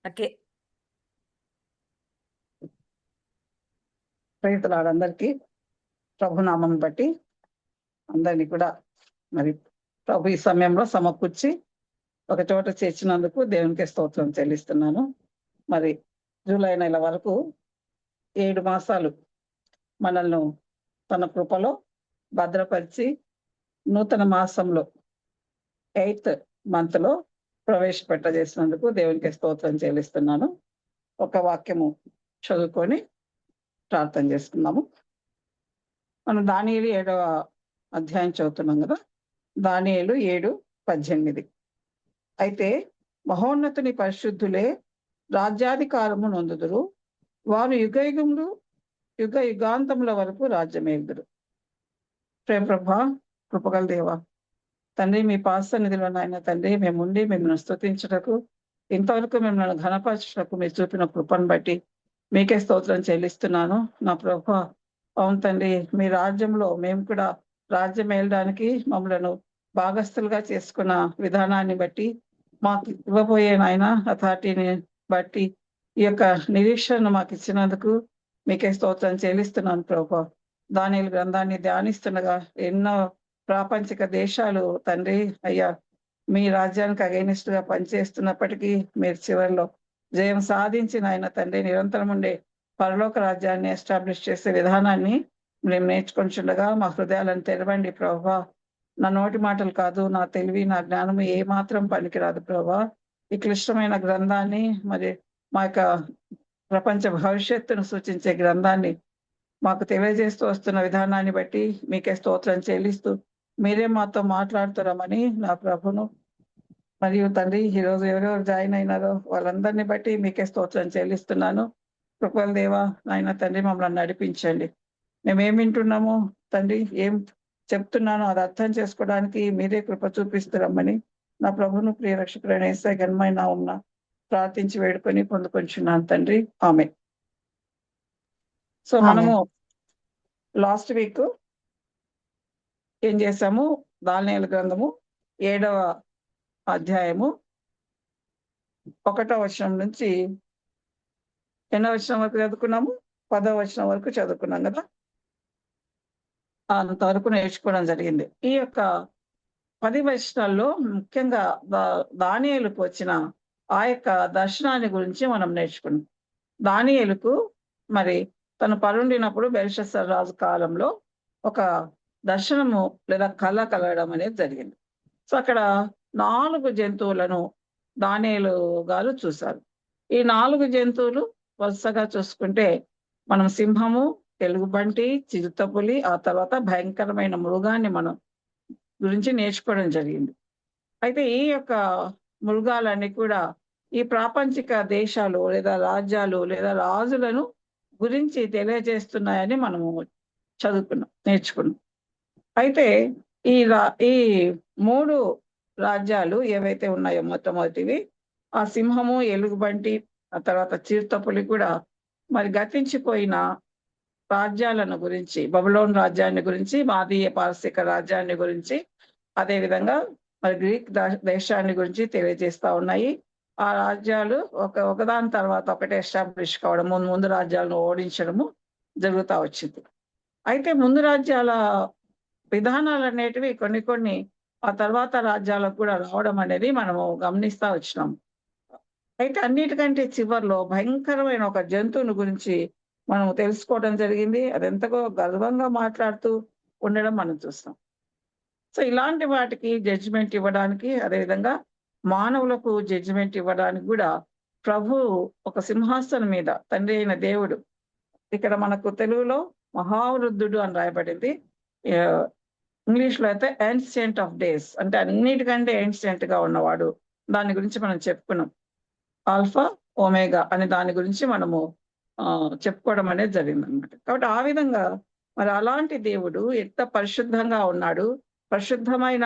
Okay. అందరికీ ప్రభునామం బట్టి అందరినీ కూడా మరి ప్రభు ఈ సమయంలో సమకూర్చి ఒక చోట చేర్చినందుకు దేవునికి స్తోత్రం చెల్లిస్తున్నాను. మరి జూలై నెల వరకు 7 మాసాలు మనల్ని తన కృపలో భద్రపరిచి నూతన మాసంలో 8th month లో ప్రవేశపెట్టజేసినందుకు దేవునికి స్తోత్రం చెల్లిస్తున్నాను. ఒక వాక్యము చదువుకొని ప్రార్థన చేసుకున్నాము. మనం దానియేలు 7వ అధ్యాయం చదువుతున్నాం కదా. దానియేలు 7:18. అయితే మహోన్నతుని పరిశుద్ధులే రాజ్యాధికారము నొందుదురు, వారు యుగ యుగాంతముల వరకు రాజ్యమేలుదురు. ప్రేమ ప్రభా, కృపగల దేవా తండ్రి, మీ పాసన్నిధిలో నాయన తండ్రి మేముండి మిమ్మల్ని స్తుతించుటకు, ఇంతవరకు మిమ్మల్ని ఘనపరచుటకు మీరు చూపిన కృపను బట్టి మీకే స్తోత్రం చెల్లిస్తున్నాను. నా ప్రభా, అవును తండ్రి, మీ రాజ్యంలో మేము కూడా రాజ్యం ఏలడానికి మమ్మలను భాగస్థులుగా చేసుకున్న విధానాన్ని బట్టి, మాకు ఇవ్వబోయే నాయన అథారిటీని బట్టి, ఈ యొక్క నిరీక్షణను మాకు ఇచ్చినందుకు మీకే స్తోత్రం చెల్లిస్తున్నాను ప్రభా. దానియేలు గ్రంథాన్ని ధ్యానిస్తుండగా ఎన్నో ప్రాపంచిక దేశాలు తండ్రి అయ్యా మీ రాజ్యానికి అగైనిస్ట్ గా పనిచేస్తున్నప్పటికీ మీరు చివరిలో జయం సాధించిన ఆయన తండ్రి నిరంతరం ఉండే పరలోక రాజ్యాన్ని ఎస్టాబ్లిష్ చేసే విధానాన్ని మేము నేర్చుకుంటుండగా మా హృదయాలను తెరవండి ప్రభా. నా నోటి మాటలు కాదు, నా తెలివి నా జ్ఞానం ఏ మాత్రం పనికిరాదు ప్రభా. ఈ క్లిష్టమైన గ్రంథాన్ని, మరి మా యొక్క ప్రపంచ భవిష్యత్తును సూచించే గ్రంథాన్ని మాకు తెలియజేస్తూ వస్తున్న విధానాన్ని బట్టి మీకే స్తోత్రం చెల్లిస్తూ మీరే మాతో మాట్లాడుతున్నామని నా ప్రభును మరియు తండ్రి ఈరోజు ఎవరెవరు జాయిన్ అయినారో వాళ్ళందరినీ బట్టి మీకే స్తోత్రం చెల్లిస్తున్నాను. కృపల దేవా నాయన తండ్రి మమ్మల్ని నడిపించండి. మేమేం వింటున్నామో తండ్రి, ఏం చెప్తున్నానో అది అర్థం చేసుకోవడానికి మీరే కృప చూపిస్తున్నామని నా ప్రభును ప్రియ రక్షకుడైన యేసయ్య ఘనమైన నామమున ప్రార్థించి వేడుకొని పొందుకొంచున్నాను తండ్రి, ఆమె. సో మనము లాస్ట్ వీక్ ఏం చేసాము? దానియేలు గ్రంథము 7వ అధ్యాయము 1వ వచనం నుంచి ఎన్నో వచనం వరకు చదువుకున్నాము? 10వ వచనం వరకు చదువుకున్నాం కదా. అంతవరకు నేర్చుకోవడం జరిగింది. ఈ యొక్క 10 వచనాల్లో ముఖ్యంగా దానియేలుకు వచ్చిన ఆ యొక్క దర్శనాన్ని గురించి మనం నేర్చుకున్నాం. దానియేలుకు మరి తను పరుండినప్పుడు బెల్షస్సర్ రాజు కాలంలో ఒక దర్శనము లేదా కళ కలగడం అనేది జరిగింది. సో అక్కడ 4 జంతువులను దానియేలు గారు చూశారు. ఈ 4 జంతువులు వరుసగా చూసుకుంటే మనం సింహము, ఎలుగుబంటి, చిరుతపులి, ఆ తర్వాత భయంకరమైన మృగాన్ని మనం గురించి నేర్చుకోవడం జరిగింది. అయితే ఈ యొక్క మృగాలన్నీ కూడా ఈ ప్రాపంచిక దేశాలు లేదా రాజ్యాలు లేదా రాజులను గురించి తెలియజేస్తున్నాయని మనము నేర్చుకున్నాం. అయితే ఈ 3 రాజ్యాలు ఏవైతే ఉన్నాయో మొట్టమొదటివి ఆ సింహము, ఎలుగుబంటి, ఆ తర్వాత చిరుతపులి కూడా మరి గతించిపోయిన రాజ్యాలను గురించి, బబులోన్ రాజ్యాన్ని గురించి, మాదీయ పారసిక రాజ్యాన్ని గురించి, అదే విధంగా మరి గ్రీక్ దేశాన్ని గురించి తెలియజేస్తా ఉన్నాయి. ఆ రాజ్యాలు ఒకదాని తర్వాత ఒకటి ఎస్టాబ్లిష్ కావడం, ముందు రాజ్యాలను ఓడించడము జరుగుతూ వచ్చింది. అయితే ముందు రాజ్యాల విధానాలు అనేటివి కొన్ని ఆ తర్వాత రాజ్యాలకు కూడా రావడం అనేది మనము గమనిస్తా వచ్చినాం. అయితే అన్నిటికంటే చివరిలో భయంకరమైన ఒక జంతువుని గురించి మనం తెలుసుకోవడం జరిగింది. అది ఎంతగో గర్వంగా మాట్లాడుతూ ఉండడం మనం చూస్తాం. సో ఇలాంటి వాటికి జడ్జిమెంట్ ఇవ్వడానికి, అదేవిధంగా మానవులకు జడ్జిమెంట్ ఇవ్వడానికి కూడా ప్రభు ఒక సింహాసనం మీద, తండ్రి అయిన దేవుడు, ఇక్కడ మనకు తెలుగులో మహావృద్ధుడు అని రాయబడింది, ఇంగ్లీష్ లో అయితే ఏన్షియంట్ ఆఫ్ డేస్, అంటే అన్నిటికంటే ఏన్షియంట్ గా ఉన్నవాడు. దాని గురించి మనం చెప్పుకున్నాం. ఆల్ఫా ఒమేగా అనే దాని గురించి మనము చెప్పుకోవడం అనేది జరిగింది అనమాట. కాబట్టి ఆ విధంగా మరి అలాంటి దేవుడు ఎంత పరిశుద్ధంగా ఉన్నాడు. పరిశుద్ధమైన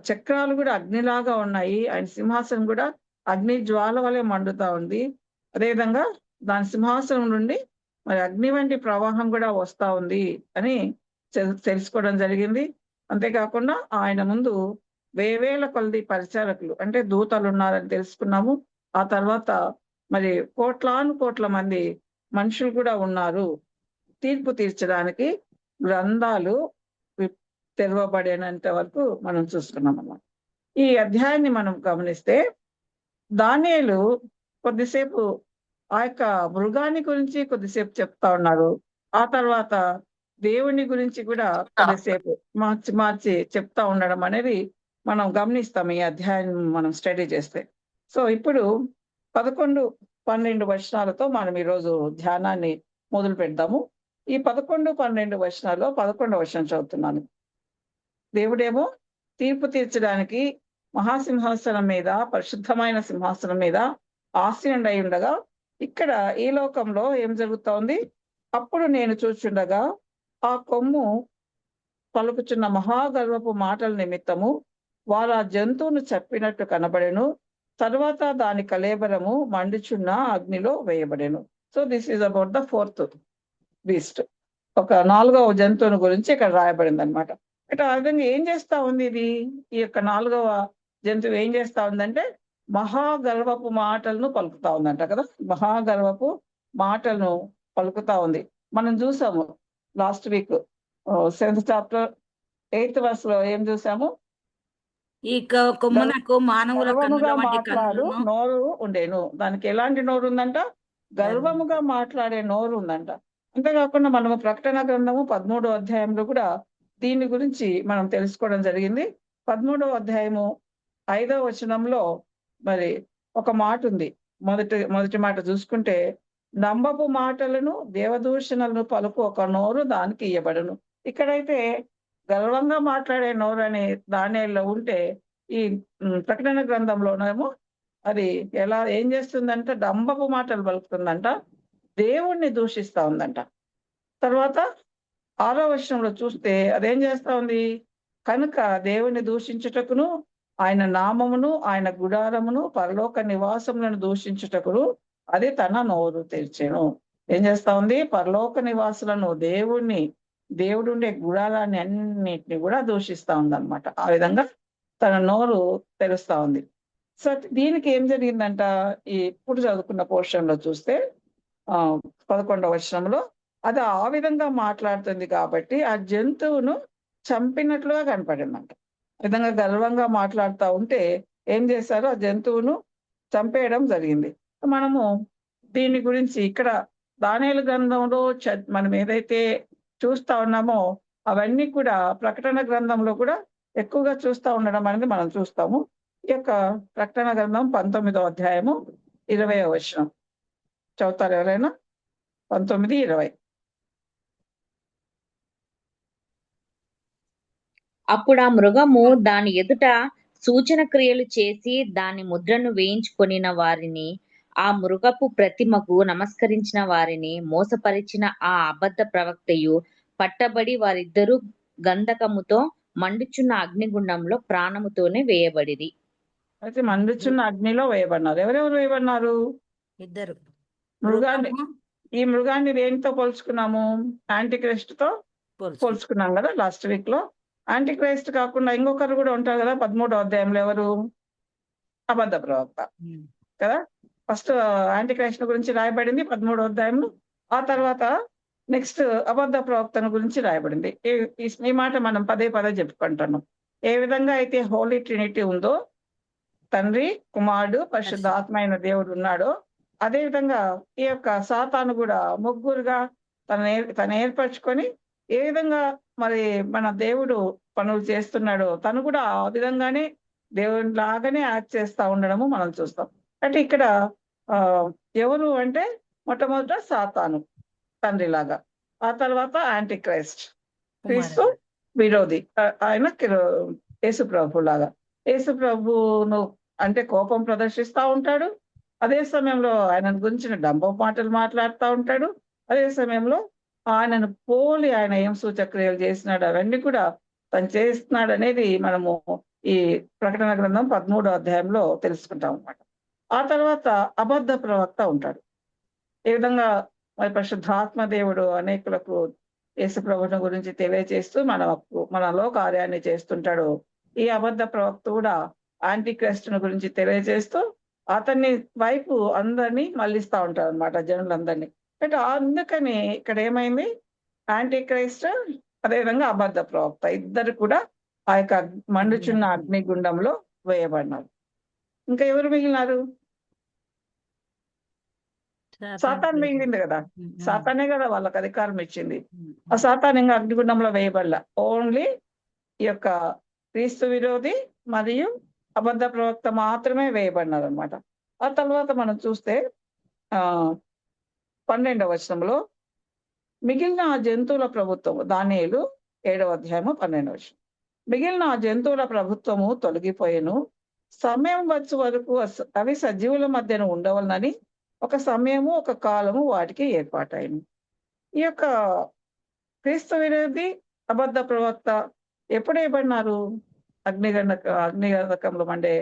చక్రాలు కూడా అగ్నిలాగా ఉన్నాయి. ఆయన సింహాసనం కూడా అగ్ని జ్వాల వలె మండుతా ఉంది. అదేవిధంగా దాని సింహాసనం నుండి మరి అగ్ని వంటి ప్రవాహం కూడా వస్తా ఉంది అని తెలుసుకోవడం జరిగింది. అంతేకాకుండా ఆయన ముందు వేవేల కొలది పరిచారకులు అంటే దూతలు ఉన్నారని తెలుసుకున్నాము. ఆ తర్వాత మరి కోట్ల మంది మనుషులు కూడా ఉన్నారు. తీర్పు తీర్చడానికి గ్రంథాలు తెరవబడేనంత వరకు మనం చూసుకున్నాం అన్నమాట. ఈ అధ్యాయాన్ని మనం గమనిస్తే దానియేలు కొద్దిసేపు ఆ యొక్క మృగాన్ని గురించి కొద్దిసేపు చెప్తా ఉన్నారు. ఆ తర్వాత దేవుని గురించి కూడా కొద్దిసేపు మార్చి చెప్తా ఉండడం అనేది మనం గమనిస్తాం ఈ అధ్యాయం మనం స్టడీ చేస్తే. సో ఇప్పుడు 11, 12 వచనాలతో మనం ఈరోజు ధ్యానాన్ని మొదలు పెడదాము. ఈ 11, 12 వచనాల్లో 11వ వచనం చదువుతున్నాను. దేవుడేమో తీర్పు తీర్చడానికి మహాసింహాసనం మీద, పరిశుద్ధమైన సింహాసనం మీద ఆసీనుడై ఉండగా, ఇక్కడ ఈ లోకంలో ఏం జరుగుతోంది? అప్పుడు నేను చూచుండగా ఆ కొమ్ము పలుకుచున్న మహాగర్వపు మాటల నిమిత్తము వారు ఆ జంతువును చెప్పినట్టు కనబడెను. తర్వాత దాని కళేబరము మండుచున్న అగ్నిలో వేయబడెను. So this is about the 4th beast. ఒక 4వ జంతువుని గురించి ఇక్కడ రాయబడింది అనమాట. ఇట్లా ఆ విధంగా ఏం చేస్తా ఉంది ఇది? ఈ యొక్క 4వ జంతువు ఏం చేస్తా ఉందంటే మహాగర్వపు మాటలను పలుకుతా ఉందంట కదా. మహాగర్వపు మాటలను పలుకుతా ఉంది. మనం చూసాము last week 7th chapter 8th verse లో ఏం చూసాము? ఈ కొమ్మునకు మానవుల గర్వముగా కన్నుల వంటి మాట్లాడు కన్నులను నోరు ఉండేను. దానికి ఎలాంటి నోరు ఉందంట? గర్వముగా మాట్లాడే నోరు ఉందంట. అంతేకాకుండా మనము ప్రకటన గ్రంథము 13వ అధ్యాయంలో కూడా దీని గురించి మనం తెలుసుకోవడం జరిగింది. 13వ అధ్యాయము 5వ వచనంలో మరి ఒక మాట ఉంది. మొదటి మాట చూసుకుంటే, నంబపు మాటలను దేవదూషణలను పలుకు ఒక నోరు దానికి ఇయ్యబడును. ఇక్కడైతే గర్వంగా మాట్లాడే నోరు అనే దానిలో ఉంటే, ఈ ప్రకటన గ్రంథంలోనేమో అది ఏం చేస్తుందంట? డంబపు మాటలు పలుకుతుందంట, దేవుణ్ణి దూషిస్తా ఉందంట. తర్వాత 6వ వచనంలో చూస్తే అదేం చేస్తా ఉంది? కనుక దేవుని దూషించుటకును, ఆయన నామమును, ఆయన గుడారమును, పరలోక నివాసములను దూషించుటకును అది తన నోరు తెరిచెను. ఏం చేస్తా ఉంది? పరలోక నివాసులను, దేవుడుండే గుడారాన్ని అన్నిటిని కూడా దూషిస్తా ఉందన్నమాట. ఆ విధంగా తన నోరు తెరుస్తా ఉంది. సో దీనికి ఏం జరిగిందంట? ఈ ఇప్పుడు చదువుకున్న పోర్షన్ లో చూస్తే 11వ వచనంలో అది ఆ విధంగా మాట్లాడుతుంది కాబట్టి ఆ జంతువును చంపినట్లుగా కనపడిందంట. ఆ విధంగా గర్వంగా మాట్లాడుతూ ఉంటే ఏం చేశారు? ఆ జంతువును చంపేయడం జరిగింది. మనము దీని గురించి ఇక్కడ దానియేలు గ్రంథంలో మనం ఏదైతే చూస్తా ఉన్నామో అవన్నీ కూడా ప్రకటన గ్రంథంలో కూడా ఎక్కువగా చూస్తూ ఉండడం అనేది మనం చూస్తాము. ఈ యొక్క ప్రకటన గ్రంథం 19వ అధ్యాయము 20వ వచనం చదువుతారు ఎవరైనా? 19, 20. అప్పుడు ఆ మృగము దాని ఎదుట సూచన క్రియలు చేసి దాని ముద్రను వేయించుకొనిన వారిని, ఆ మృగపు ప్రతిమకు నమస్కరించిన వారిని మోసపరిచిన ఆ అబద్ధ ప్రవక్తయు పట్టబడి వారిద్దరూ గంధకముతో మండుచున్న అగ్నిగుండంలో ప్రాణముతోనే వేయబడిరి. అయితే మండుచున్న అగ్నిలో వేయబడినారు. ఎవరెవరు వేయబడినారు? ఇద్దరు. ఈ మృగాన్ని దేనితో పోల్చుకున్నాము? యాంటీక్రైస్ట్ తో పోల్చుకున్నాం కదా లాస్ట్ వీక్ లో. యాంటీక్రైస్ట్ కాకుండా ఇంకొకరు కూడా ఉంటారు కదా 13వ అధ్యాయంలో. ఎవరు? అబద్ధ ప్రవక్త కదా. ఫస్ట్ యాంటీక్రైస్ట్ గురించి రాయబడింది 13వ అధ్యాయంలో. ఆ తర్వాత నెక్స్ట్ అబద్ధ ప్రవక్తను గురించి రాయబడింది. ఈ మాట మనం పదే చెప్పుకుంటున్నాం. ఏ విధంగా అయితే హోలీ ట్రినిటీ ఉందో, తండ్రి, కుమారుడు, పరిశుద్ధాత్మ అయిన దేవుడు ఉన్నాడో, అదే విధంగా ఈ యొక్క సాతాను కూడా ముగ్గురుగా తను ఏర్పరచుకొని ఏ విధంగా మరి మన దేవుడు పనులు చేస్తున్నాడో తను కూడా ఆ విధంగానే దేవుని లాగానే యాక్ట్ చేస్తా ఉండడము మనం చూస్తాం. అంటే ఇక్కడ ఎవరు అంటే మొట్టమొదట సాతాను తండ్రిలాగా, ఆ తర్వాత యాంటీక్రైస్ట్ క్రీస్తు విరోధి ఆయన యేసు ప్రభు లాగా. యేసు ప్రభును అంటే కోపం ప్రదర్శిస్తా ఉంటాడు, అదే సమయంలో ఆయనను గురించిన డంబ మాటలు మాట్లాడుతూ ఉంటాడు, అదే సమయంలో ఆయనను పోలి ఆయన ఏం సూచక్రియలు చేసినాడు అవన్నీ కూడా తను చేస్తున్నాడు అనేది మనము ఈ ప్రకటన గ్రంథం 13వ అధ్యాయంలో తెలుసుకుంటాం అన్నమాట. ఆ తర్వాత అబద్ధ ప్రవక్త ఉంటాడు. ఏ విధంగా మరి పరిశుద్ధాత్మ దేవుడు అనేకులకు యేసు ప్రభువుని గురించి తెలియజేస్తూ మనలో కార్యాన్ని చేస్తుంటాడు. ఈ అబద్ధ ప్రవక్త కూడా యాంటీక్రైస్ట్ గురించి తెలియజేస్తూ అతన్ని వైపు అందరినీ మళ్ళిస్తా ఉంటారు అనమాట, జనులందరినీ. బట్ అందుకని ఇక్కడ ఏమైంది, యాంటీ క్రైస్ట్ అదేవిధంగా అబద్ధ ప్రవక్త ఇద్దరు కూడా ఆ యొక్క మండుచున్న అగ్నిగుండంలో వేయబడినారు. ఇంకా ఎవరు మిగిలినారు? సాతాన్ మిగిలింది కదా, సాతానే కదా వాళ్ళకి అధికారం ఇచ్చింది. ఆ సాతాన్ ఇంకా అగ్నిగుండంలో వేయబడలా. ఓన్లీ ఈ యొక్క క్రీస్తు విరోధి మరియు అబద్ధ ప్రవక్త మాత్రమే వేయబడినారు అనమాట. ఆ తర్వాత మనం చూస్తే 12వ వచనంలో మిగిలిన ఆ జంతువుల ప్రభుత్వము, దానియేలు 7వ అధ్యాయము 12వ వచనం. మిగిలిన ఆ జంతువుల ప్రభుత్వము తొలగిపోయెను, సమయం వచ్చు వరకు అవి సజీవుల మధ్యన ఉండవలనని ఒక సమయము ఒక కాలము వాటికి ఏర్పాటైంది. ఈ యొక్క క్రీస్తు విరోధి అబద్ధ ప్రవక్త ఎప్పుడు వేయబడినారు? అగ్నిగంధకంలో మండే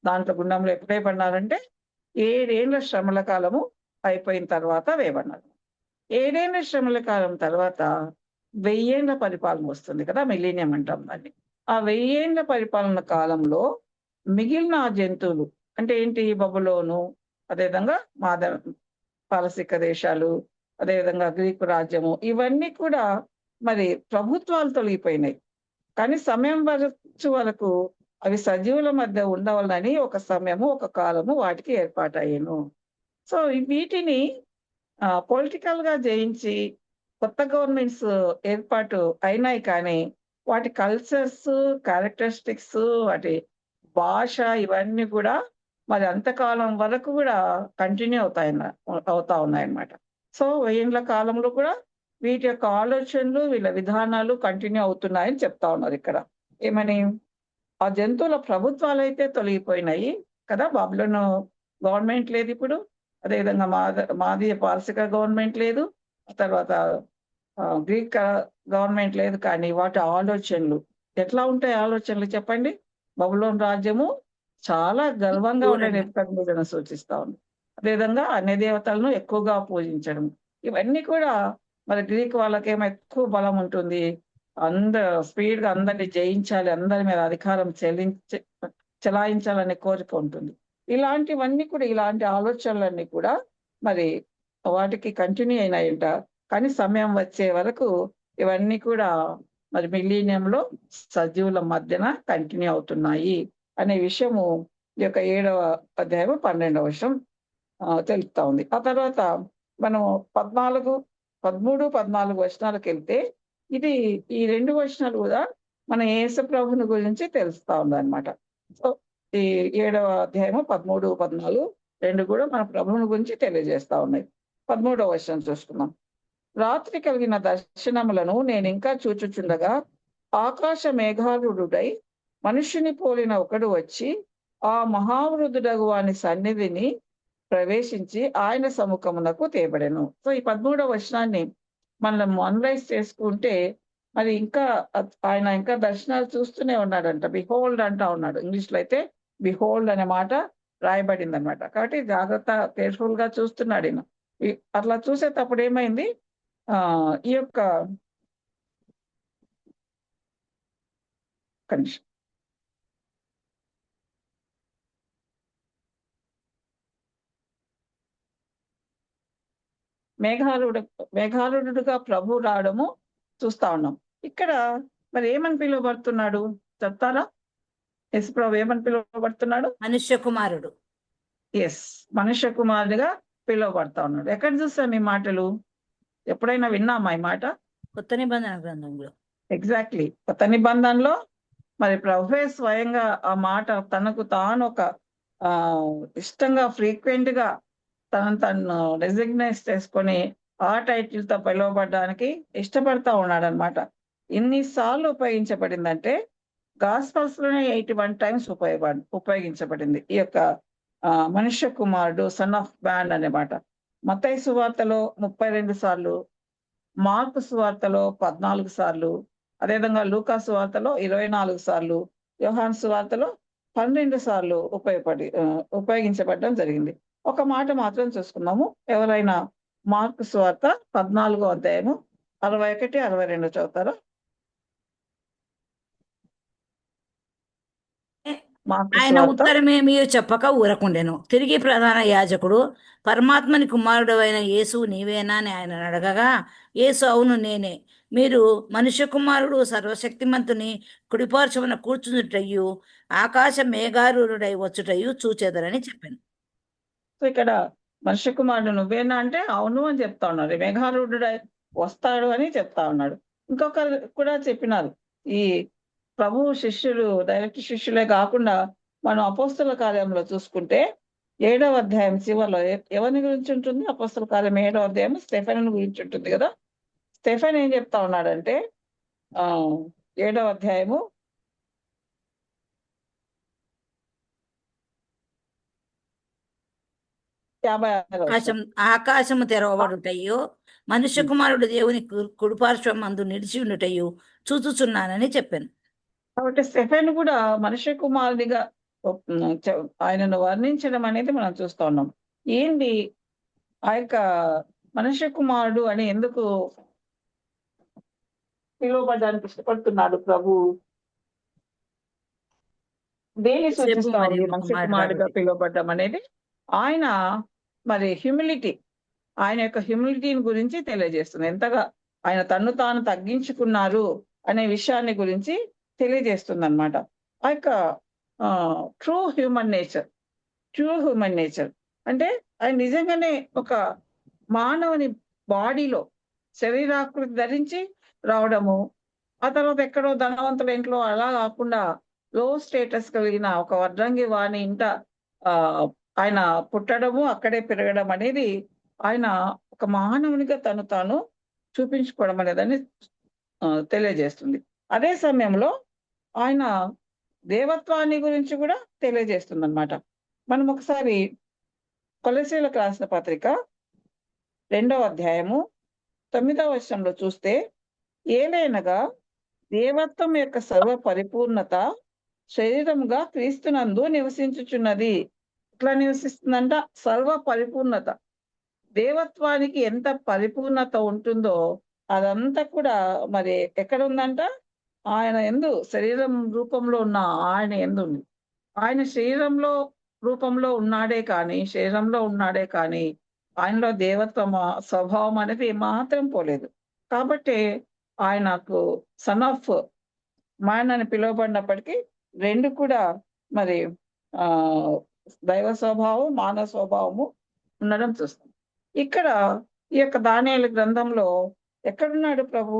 దాంట్లో గుండంలో ఎప్పుడు వేయబడినారంటే 7 ఏళ్ల శ్రమల కాలము అయిపోయిన తర్వాత వేయబడినారు. 7 ఏళ్ల శ్రమల కాలం తర్వాత 1000 ఏళ్ల పరిపాలన వస్తుంది కదా, మిలీనియం అంటాం దాన్ని. ఆ 1000 ఏళ్ల పరిపాలన కాలంలో మిగిలిన ఆ జంతువులు అంటే ఏంటి? బబులోను, అదేవిధంగా పారసీక దేశాలు, అదేవిధంగా గ్రీకు రాజ్యము, ఇవన్నీ కూడా మరి ప్రభుత్వాలు తొలగిపోయినాయి. కానీ సమయం వరకు అవి సజీవుల మధ్య ఉండవాలని ఒక సమయము ఒక కాలము వాటికి ఏర్పాటయ్యేను. సో వీటిని పొలిటికల్ గా జయించి కొత్త గవర్నమెంట్స్ ఏర్పాటు అయినాయి, కానీ వాటి కల్చర్స్, క్యారెక్టరిస్టిక్స్, వాటి భాష ఇవన్నీ కూడా మరి అంతకాలం వరకు కూడా కంటిన్యూ అవుతా ఉన్నాయన్నమాట. సో 1000 ఏళ్ల కాలంలో కూడా వీటి యొక్క ఆలోచనలు, వీళ్ళ విధానాలు కంటిన్యూ అవుతున్నాయని చెప్తా ఉన్నారు ఇక్కడ. ఏమని? ఆ జంతువుల ప్రభుత్వాలు అయితే తొలగిపోయినాయి కదా, బబులోను గవర్నమెంట్ లేదు ఇప్పుడు, అదేవిధంగా మాదీయ పారసిక గవర్నమెంట్ లేదు, ఆ తర్వాత గ్రీక్ గవర్నమెంట్ లేదు, కానీ వాటి ఆలోచనలు ఎట్లా ఉంటాయి? ఆలోచనలు చెప్పండి. బబులోను రాజ్యము చాలా గర్వంగా ఉండే నెబుకద్నెజరును సూచిస్తా ఉంది. అదేవిధంగా అన్ని దేవతలను ఎక్కువగా పూజించడం, ఇవన్నీ కూడా మరి గ్రీక్ వాళ్ళకేమో ఎక్కువ బలం ఉంటుంది, స్పీడ్ గా అందరినీ జయించాలి, అందరి మీద అధికారం చెలాయించాలనే కోరిక ఉంటుంది. ఇలాంటివన్నీ కూడా, ఇలాంటి ఆలోచనలన్నీ కూడా మరి వాటికి కంటిన్యూ అయినాయంట. కానీ సమయం వచ్చే వరకు ఇవన్నీ కూడా మరి మిలీనియంలో సజీవుల మధ్యన కంటిన్యూ అవుతున్నాయి అనే విషయము ఈ యొక్క 7వ అధ్యాయం 12వ వచనం తెలుపుతా ఉంది. ఆ తర్వాత మనం 13, 14 వచనాలకు వెళ్తే ఇది ఈ 2 వచనాలు కూడా మన యేసు ప్రభుని గురించి తెలుస్తా ఉంది అనమాట. సో ఈ 7వ అధ్యాయము 13, 14 రెండు కూడా మన ప్రభువుని గురించి తెలియజేస్తా ఉన్నాయి. 13వ వచనం చూసుకుందాం. రాత్రి కలిగిన దర్శనములను నేను ఇంకా చూచుచుండగా ఆకాశ మేఘారుడై మనుష్యుని పోలిన ఒకడు వచ్చి ఆ మహావృద్ధుడగు వాని సన్నిధిని ప్రవేశించి ఆయన సముఖమునకు తేబడెను. సో ఈ 13వ వచనాన్ని మనం అనలైజ్ చేసుకుంటే మరి ఇంకా ఆయన ఇంకా దర్శనాలు చూస్తూనే ఉన్నాడంట. బిహోల్డ్ అంటా ఉన్నాడు. ఇంగ్లీష్ లో అయితే బిహోల్డ్ అనే మాట రాయబడింది అనమాట. కాబట్టి జాగ్రత్త, కేర్ఫుల్ గా చూస్తున్నాడు ఈయన. అట్లా చూసేటప్పుడు ఏమైంది, ఈ యొక్క కండిషన్ మేఘారుడుగా ప్రభు రావడము చూస్తా ఉన్నాం. ఇక్కడ మరి ఏమని పిలువబడుతున్నాడు చెప్తారా? యేసు ప్రభు ఏమని పిలువబడుతున్నాడు? మనుష్య కుమారుడు. మనుష్య కుమారుడిగా పిలువబడతా ఉన్నాడు. ఎక్కడ చూస్తాం ఈ మాటలు? ఎప్పుడైనా విన్నామా ఈ మాట? కొత్త నిబంధన గ్రంథంలో. ఎగ్జాక్ట్లీ, కొత్త నిబంధనలో మరి ప్రభువే స్వయంగా ఆ మాట తనకు తాను ఒక ఇష్టంగా ఫ్రీక్వెంట్ గా తను రెసిగ్నైజ్ చేసుకొని ఆ టైటిల్ తో పిలువబడడానికి ఇష్టపడతా ఉన్నాడు అనమాట. ఇన్నిసార్లు ఉపయోగించబడిందంటే గాస్పల్స్ లోనే 81 టైమ్స్ ఉపయోగించబడింది ఈ యొక్క మనుష్య కుమారుడు, సన్ ఆఫ్ మ్యాన్ అనే మాట. మత్తయి సువార్తలో 32 సార్లు, మార్కు సువార్తలో 14 సార్లు, అదేవిధంగా లూకా సువార్తలో 24 సార్లు, యోహాను సువార్తలో 12 సార్లు ఉపయోగించబడడం జరిగింది. ఒక మాట మాత్రం చూసుకున్నాము. ఎవరైనా మార్కు సువార్త 14వ అధ్యాయము 61, 62 చదువుతారా? మార్కు ఆయన సువార్త ఉత్తరమేమీ చెప్పక ఊరకుండెను. తిరిగి ప్రధాన యాజకుడు, పరమాత్మని కుమారుడు అయిన యేసు నీవేనా అని ఆయన అడగగా, యేసు అవును నేనే. మీరు మనుష్య కుమారుడు సర్వశక్తిమంతుని కుడిపార్శ్వన కూర్చున్నట్టయు ఆకాశ మేఘారూఢుడై వచ్చుటయు చూచెదరని చెప్పాను. సో ఇక్కడ మనుష్య కుమారుడు నువ్వేనా అంటే అవును అని చెప్తా ఉన్నారు. మేఘారూఢుడు వస్తాడు అని చెప్తా ఉన్నాడు. ఇంకొకరు కూడా చెప్పినారు. ఈ ప్రభు శిష్యులు డైరెక్ట్ శిష్యులే కాకుండా మనం అపోస్తల కార్యంలో చూసుకుంటే 7వ అధ్యాయం చివరిలో ఎవరిని గురించి ఉంటుంది? అపోస్తల కార్యం 7వ అధ్యాయం స్టెఫెన్ గురించి ఉంటుంది కదా. స్టెఫెన్ ఏం చెప్తా ఉన్నాడంటే 7వ అధ్యాయము 56వ వచనం. ఆకాశము తెరవబడుటయు మనుష్య కుమారుడు దేవుని కుడిపార్శ్వం మందు నిలిచి ఉండుటయు చూచుచున్నానని చెప్పాను. కాబట్టి స్టెఫెన్ కూడా మనుష్య కుమారుడిగా ఆయనను వర్ణించడం అనేది మనం చూస్తా ఉన్నాం. ఏంటి ఆ యొక్క మనుష్య కుమారుడు అని ఎందుకు పిలువబడడానికి ఇష్టపడుతున్నాడు ప్రభు? దేని సూచిస్తా మరి ఉంది మనుష్య కుమారుడిగా పిలువబడ్డం అనేది? ఆయన మరి హ్యూమిలిటీ, ఆయన యొక్క హ్యూమిలిటీని గురించి తెలియజేస్తుంది. ఎంతగా ఆయన తన్ను తాను తగ్గించుకున్నారు అనే విషయాన్ని గురించి తెలియజేస్తుంది అనమాట. ఆ యొక్క ట్రూ హ్యూమన్ నేచర్ అంటే ఆయన నిజంగానే ఒక మానవుని బాడీలో శరీరాకృతి ధరించి రావడము, ఆ తర్వాత ఎక్కడో ధనవంతుల ఇంట్లో అలా కాకుండా లో స్టేటస్ కలిగిన ఒక వడ్రంగి వాణి ఇంట ఆయన పుట్టడము, అక్కడే పెరగడం అనేది ఆయన ఒక మానవునిగా తను తాను చూపించుకోవడం అనేదాన్ని తెలియజేస్తుంది. అదే సమయంలో ఆయన దేవత్వాన్ని గురించి కూడా తెలియజేస్తుంది అనమాట. మనం ఒకసారి కొలస్సీయులకు రాసిన పత్రిక 2వ అధ్యాయము 9వ వచనంలో చూస్తే, ఏలైనగా దేవత్వం యొక్క సర్వ పరిపూర్ణత శరీరముగా క్రీస్తునందు నివసించుచున్నది. ఎట్లా నివసిస్తుందంట? సర్వ పరిపూర్ణత. దేవత్వానికి ఎంత పరిపూర్ణత ఉంటుందో అదంతా కూడా మరి ఎక్కడ ఉందంట? ఆయన యందు శరీరం రూపంలో ఉన్న ఆయన యందు ఉంది. ఆయన రూపంలో ఉన్నాడే కానీ ఆయనలో దేవత్వ స్వభావం అనేది మాత్రం పోలేదు. కాబట్టి ఆయనకు సన్ ఆఫ్ మ్యాన్ అని పిలువబడినప్పటికీ రెండు కూడా మరి దైవ స్వభావం, మానవ స్వభావము ఉండడం చూస్తాం. ఇక్కడ ఈ యొక్క దానియేలు గ్రంథంలో ఎక్కడున్నాడు ప్రభు?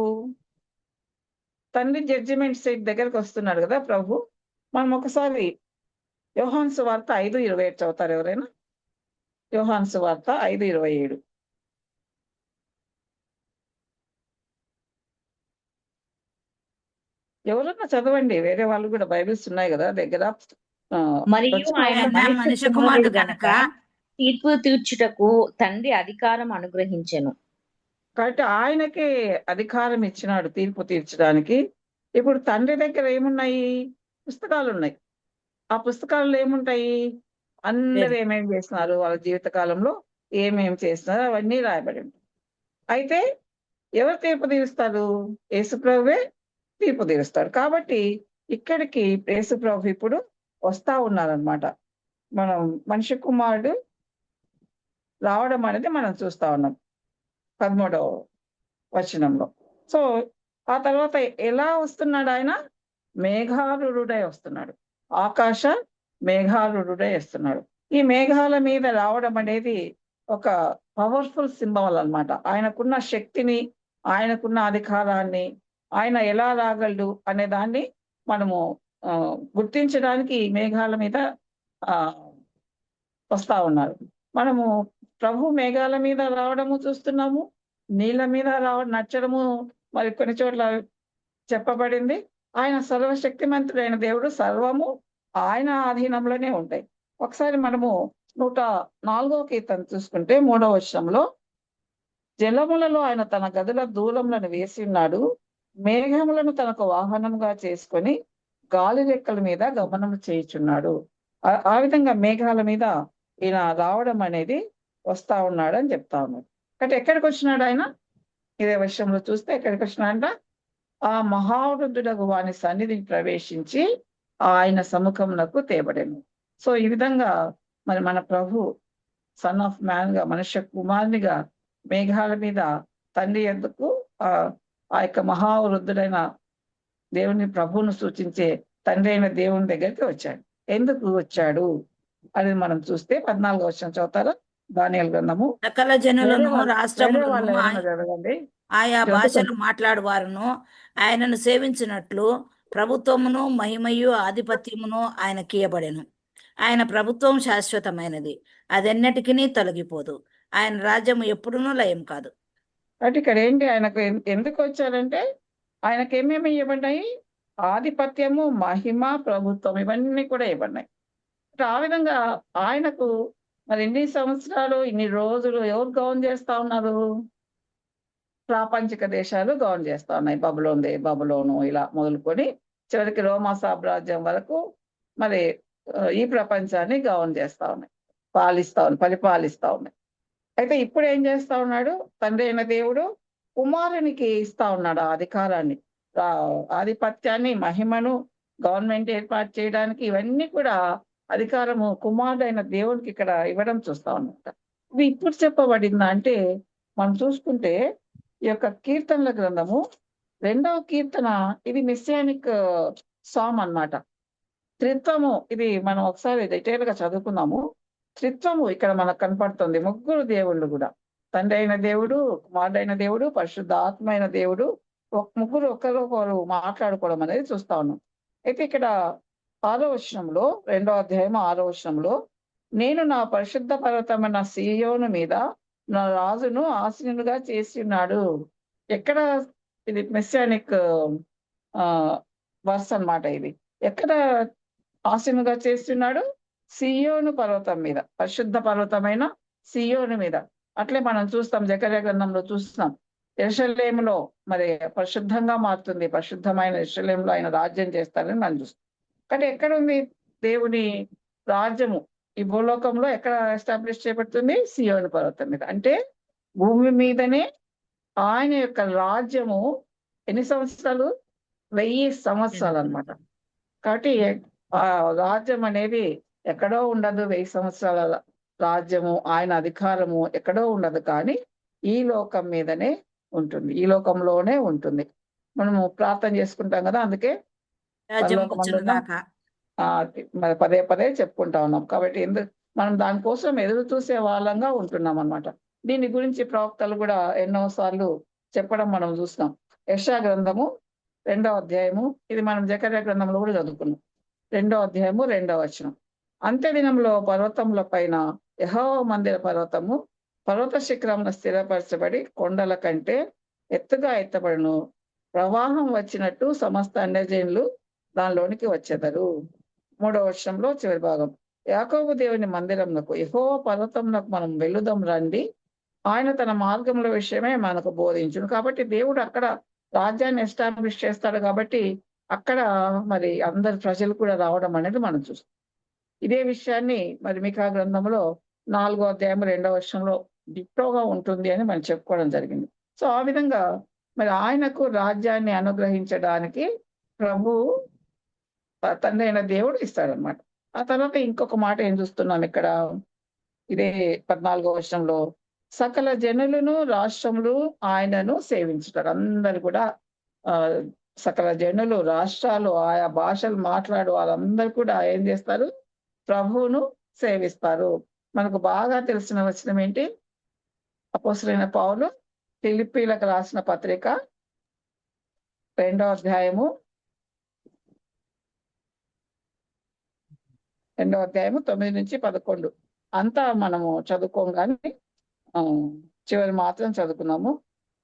తండ్రి జడ్జిమెంట్ సీట్ దగ్గరకు వస్తున్నాడు కదా ప్రభు. మనం ఒకసారి యోహాను సువార్త 5:27 చదువుతారు ఎవరైనా? యోహాను సువార్త 5:27. ఎవరన్నా చదవండి, వేరే వాళ్ళు కూడా బైబిల్స్ ఉన్నాయి కదా దగ్గర. మరియు ఆయన మనుష్య కుమారుడు గనక తీర్పు తీర్చుటకు తండ్రి అధికారం అనుగ్రహించెను. కాబట్టి ఆయనకే అధికారం ఇచ్చినాడు తీర్పు తీర్చడానికి. ఇప్పుడు తండ్రి దగ్గర ఏమున్నాయి? పుస్తకాలు ఉన్నాయి. ఆ పుస్తకాల్లో ఏముంటాయి? అందరూ ఏమేమి చేస్తున్నారు, వాళ్ళ జీవిత కాలంలో ఏమేమి చేస్తున్నారు అవన్నీ రాయబడి ఉంటాయి. అయితే ఎవరు తీర్పు తీరుస్తారు? యేసుప్రభువే తీర్పు తీరుస్తారు. కాబట్టి ఇక్కడికి యేసుప్రభు ఇప్పుడు వస్తా ఉన్నారనమాట. మనం మనిషి కుమారుడు రావడం అనేది మనం చూస్తా ఉన్నాం 13వ వచనంలో. సో ఆ తర్వాత ఎలా వస్తున్నాడు ఆయన? మేఘారూఢుడై వస్తున్నాడు. ఆకాశ మేఘారూఢుడై వస్తున్నాడు. ఈ మేఘాల మీద రావడం అనేది ఒక పవర్ఫుల్ సింబల్ అన్నమాట. ఆయనకున్న శక్తిని, ఆయనకున్న అధికారాన్ని, ఆయన ఎలా రాగలడు అనే దాన్ని మనము గుర్తించడానికి ఈ మేఘాల మీద వస్తా ఉన్నారు. మనము ప్రభు మేఘాల మీద రావడము చూస్తున్నాము, నీళ్ళ మీద నచ్చడము మరి కొన్ని చోట్ల చెప్పబడింది. ఆయన సర్వశక్తిమంతుడైన దేవుడు, సర్వము ఆయన ఆధీనంలోనే ఉంటాయి. ఒకసారి మనము 104వ కీర్తన చూసుకుంటే 3వ వచనంలో, జలములలో ఆయన తన గదుల దూలములను వేసి ఉన్నాడు, మేఘములను తనకు వాహనంగా చేసుకొని గాలి రెక్కల మీద గమనం చేయుచున్నాడు. ఆ విధంగా మేఘాల మీద ఈయన రావడం అనేది వస్తా ఉన్నాడు అని చెప్తా ఉన్నాడు. కాబట్టి ఎక్కడికి వచ్చినాడు ఆయన? ఇదే విషయంలో చూస్తే ఎక్కడికి వచ్చినాడంట? ఆ మహావృద్ధుడకు వాని సన్నిధిని ప్రవేశించి ఆయన సముఖమునకు తేబడెను. సో ఈ విధంగా మరి మన ప్రభు సన్ ఆఫ్ మ్యాన్ గా, మనుష్య కుమారునిగా మేఘాల మీద తండ్రి యొద్దకు ఆ యొక్క మహావృద్ధుడైన దేవుని ప్రభువును సూచించే తండ్రి అయిన దేవుని దగ్గరికి వచ్చాడు. ఎందుకు వచ్చాడు అనేది మనం చూస్తే 14వ వచనం చదువుతారా? దానియేలు గ్రంథము. సకల వేరే జనులను వాళ్ళు రాష్ట్రములను ఎవరైనా చదవండి. ఆయా చదువుతాను. భాషలు మాట్లాడువారును ఆయనను సేవించినట్లు ప్రభుత్వమును మహిమయు ఆధిపత్యమును ఆయనకి ఇయ్యబడెను. ఆయన ప్రభుత్వం శాశ్వతమైనది, అదెన్నటికీ తొలగిపోదు. ఆయన రాజ్యము ఎప్పుడునూ లయం కాదు. కాబట్టి ఇక్కడ ఏంటి, ఆయనకు ఎందుకు వచ్చారంటే ఆయనకు ఏమేమి ఇవ్వబడ్డాయి? ఆధిపత్యము, మహిమ, ప్రభుత్వం ఇవన్నీ కూడా ఇవ్వబడినాయి. ఆ విధంగా ఆయనకు మరి ఇన్ని సంవత్సరాలు, ఇన్ని రోజులు ఎవరు గౌన్ చేస్తా ఉన్నారు? ప్రాపంచిక దేశాలు గౌన్ చేస్తా ఉన్నాయి. బబులోను ఇలా మొదలుకొని చివరికి రోమా సామ్రాజ్యం వరకు మరి ఈ ప్రపంచాన్ని గౌన్ చేస్తా ఉన్నాయి, పరిపాలిస్తా ఉన్నాయి. అయితే ఇప్పుడు ఏం చేస్తా ఉన్నాడు? తండ్రి అయిన దేవుడు కుమారునికి ఇస్తా ఉన్నాడు ఆ అధికారాన్ని, ఆధిపత్యాన్ని, మహిమను, గవర్నమెంట్ ఏర్పాటు చేయడానికి ఇవన్నీ కూడా అధికారము కుమారుడైన దేవునికి ఇక్కడ ఇవ్వడం చూస్తా ఉన్నట. ఇది ఇప్పుడు చెప్పబడిందా అంటే మనం చూసుకుంటే ఈ యొక్క కీర్తనల గ్రంథము 2వ కీర్తన, ఇది మెస్సియానిక్ సామ్ అన్నమాట. త్రిత్వము, ఇది మనం ఒకసారి డీటెయిల్ గా చదువుకున్నాము. త్రిత్వము ఇక్కడ మనకు కనపడుతుంది. ముగ్గురు దేవుళ్ళు కూడా, తండ్రి అయిన దేవుడు, కుమారుడైన దేవుడు, పరిశుద్ధాత్మ అయిన దేవుడు, ముగ్గురు ఒకరు మాట్లాడుకోవడం అనేది చూస్తా ఉన్నాం. అయితే ఇక్కడ 6వ వచనంలో, 2వ అధ్యాయం 6వ వచనంలో, నేను నా పరిశుద్ధ పర్వతమైన సీయోను మీద నా రాజును ఆసీనుగా చేసి ఉన్నాడు. ఎక్కడ? ఇది మెస్సియానిక్ వర్స్ అన్నమాట. ఇది ఎక్కడ ఆసీనుగా చేస్తున్నాడు? సీయోను పర్వతం మీద, పరిశుద్ధ పర్వతమైన సీయోను మీద. అట్లే మనం చూస్తాం, జకర్యా గ్రంథంలో చూస్తాం, యెరూషలేములో మరి పరిశుద్ధంగా మారుతుంది, పరిశుద్ధమైన యెరూషలేములో ఆయన రాజ్యం చేస్తారని మనం చూస్తాం. కానీ ఎక్కడ ఉంది దేవుని రాజ్యము? ఈ భూలోకంలో ఎక్కడ ఎస్టాబ్లిష్ చేయబడుతుంది? సీయోను పర్వతం మీద. అంటే భూమి మీదనే ఆయన యొక్క రాజ్యము ఎన్ని సంవత్సరాలు? 1000 సంవత్సరాలు అన్నమాట. కాబట్టి ఆ రాజ్యం అనేది ఎక్కడో ఉండదు. 1000 సంవత్సరాల రాజ్యము, ఆయన అధికారము ఎక్కడో ఉండదు, కానీ ఈ లోకం మీదనే ఉంటుంది, ఈ లోకంలోనే ఉంటుంది. మనము ప్రార్థన చేసుకుంటాం కదా, అందుకే రాజ్యం వచ్చునుగాక. మరి పదే పదే చెప్పుకుంటా ఉన్నాం. కాబట్టి మనం దానికోసం ఎదురు చూసే వాళ్ళంగా ఉంటున్నాం అన్నమాట. దీని గురించి ప్రవక్తలు కూడా ఎన్నో సార్లు చెప్పడం మనం చూస్తాం. యెషయా గ్రంథము 2వ అధ్యాయము, ఇది మనం జకర్యా గ్రంథంలో కూడా చదువుకున్నాం. 2వ అధ్యాయము 2వ వచనం, అంత్య దినంలో పర్వతముల పైన యెహోవా మందిర పర్వతము పర్వత శిఖరమున స్థిరపరచబడి కొండల కంటే ఎత్తుగా ఎత్తబడును. ప్రవాహం వచ్చినట్టు సమస్త అన్యజనులు దానిలోనికి వచ్చెదరు. 3వ వచనంలో చివరి భాగం, యాకోబు దేవుని మందిరమునకు, యెహోవా పర్వతమునకు మనం వెళ్ళుదాం రండి, ఆయన తన మార్గముల విషయమే మనకు బోధించును. కాబట్టి దేవుడు అక్కడ రాజ్యాన్ని ఎస్టాబ్లిష్ చేస్తాడు. కాబట్టి అక్కడ మరి అందరు ప్రజలు కూడా రావడం అనేది మనం చూస్తాం. ఇదే విషయాన్ని మరి మీకా గ్రంథంలో 4వ అధ్యాయం 2వ వచనంలో డిట్టోగా ఉంటుంది అని మనం చెప్పుకోవడం జరిగింది. సో ఆ విధంగా మరి ఆయనకు రాజ్యాన్ని అనుగ్రహించడానికి ప్రభు తండ్రి అయిన దేవుడు ఇస్తాడనమాట. ఆ తర్వాత ఇంకొక మాట ఏం చూస్తున్నాం ఇక్కడ, ఇదే 14వ వచనంలో, సకల జనులను రాష్ట్రములు ఆయనను సేవించుతారు. అందరు కూడా సకల జనులు, రాష్ట్రాలు, ఆయా భాషలు మాట్లాడు వాళ్ళందరూ కూడా ఏం చేస్తారు? ప్రభువును సేవిస్తారు. మనకు బాగా తెలిసిన వచనం ఏంటి? అపోస్తలుడైన పౌలు ఫిలిప్పీలకు రాసిన పత్రిక 2వ అధ్యాయము 9-11 అంతా మనము చదువుకోగానే చివరి మాత్రం చదువుకున్నాము.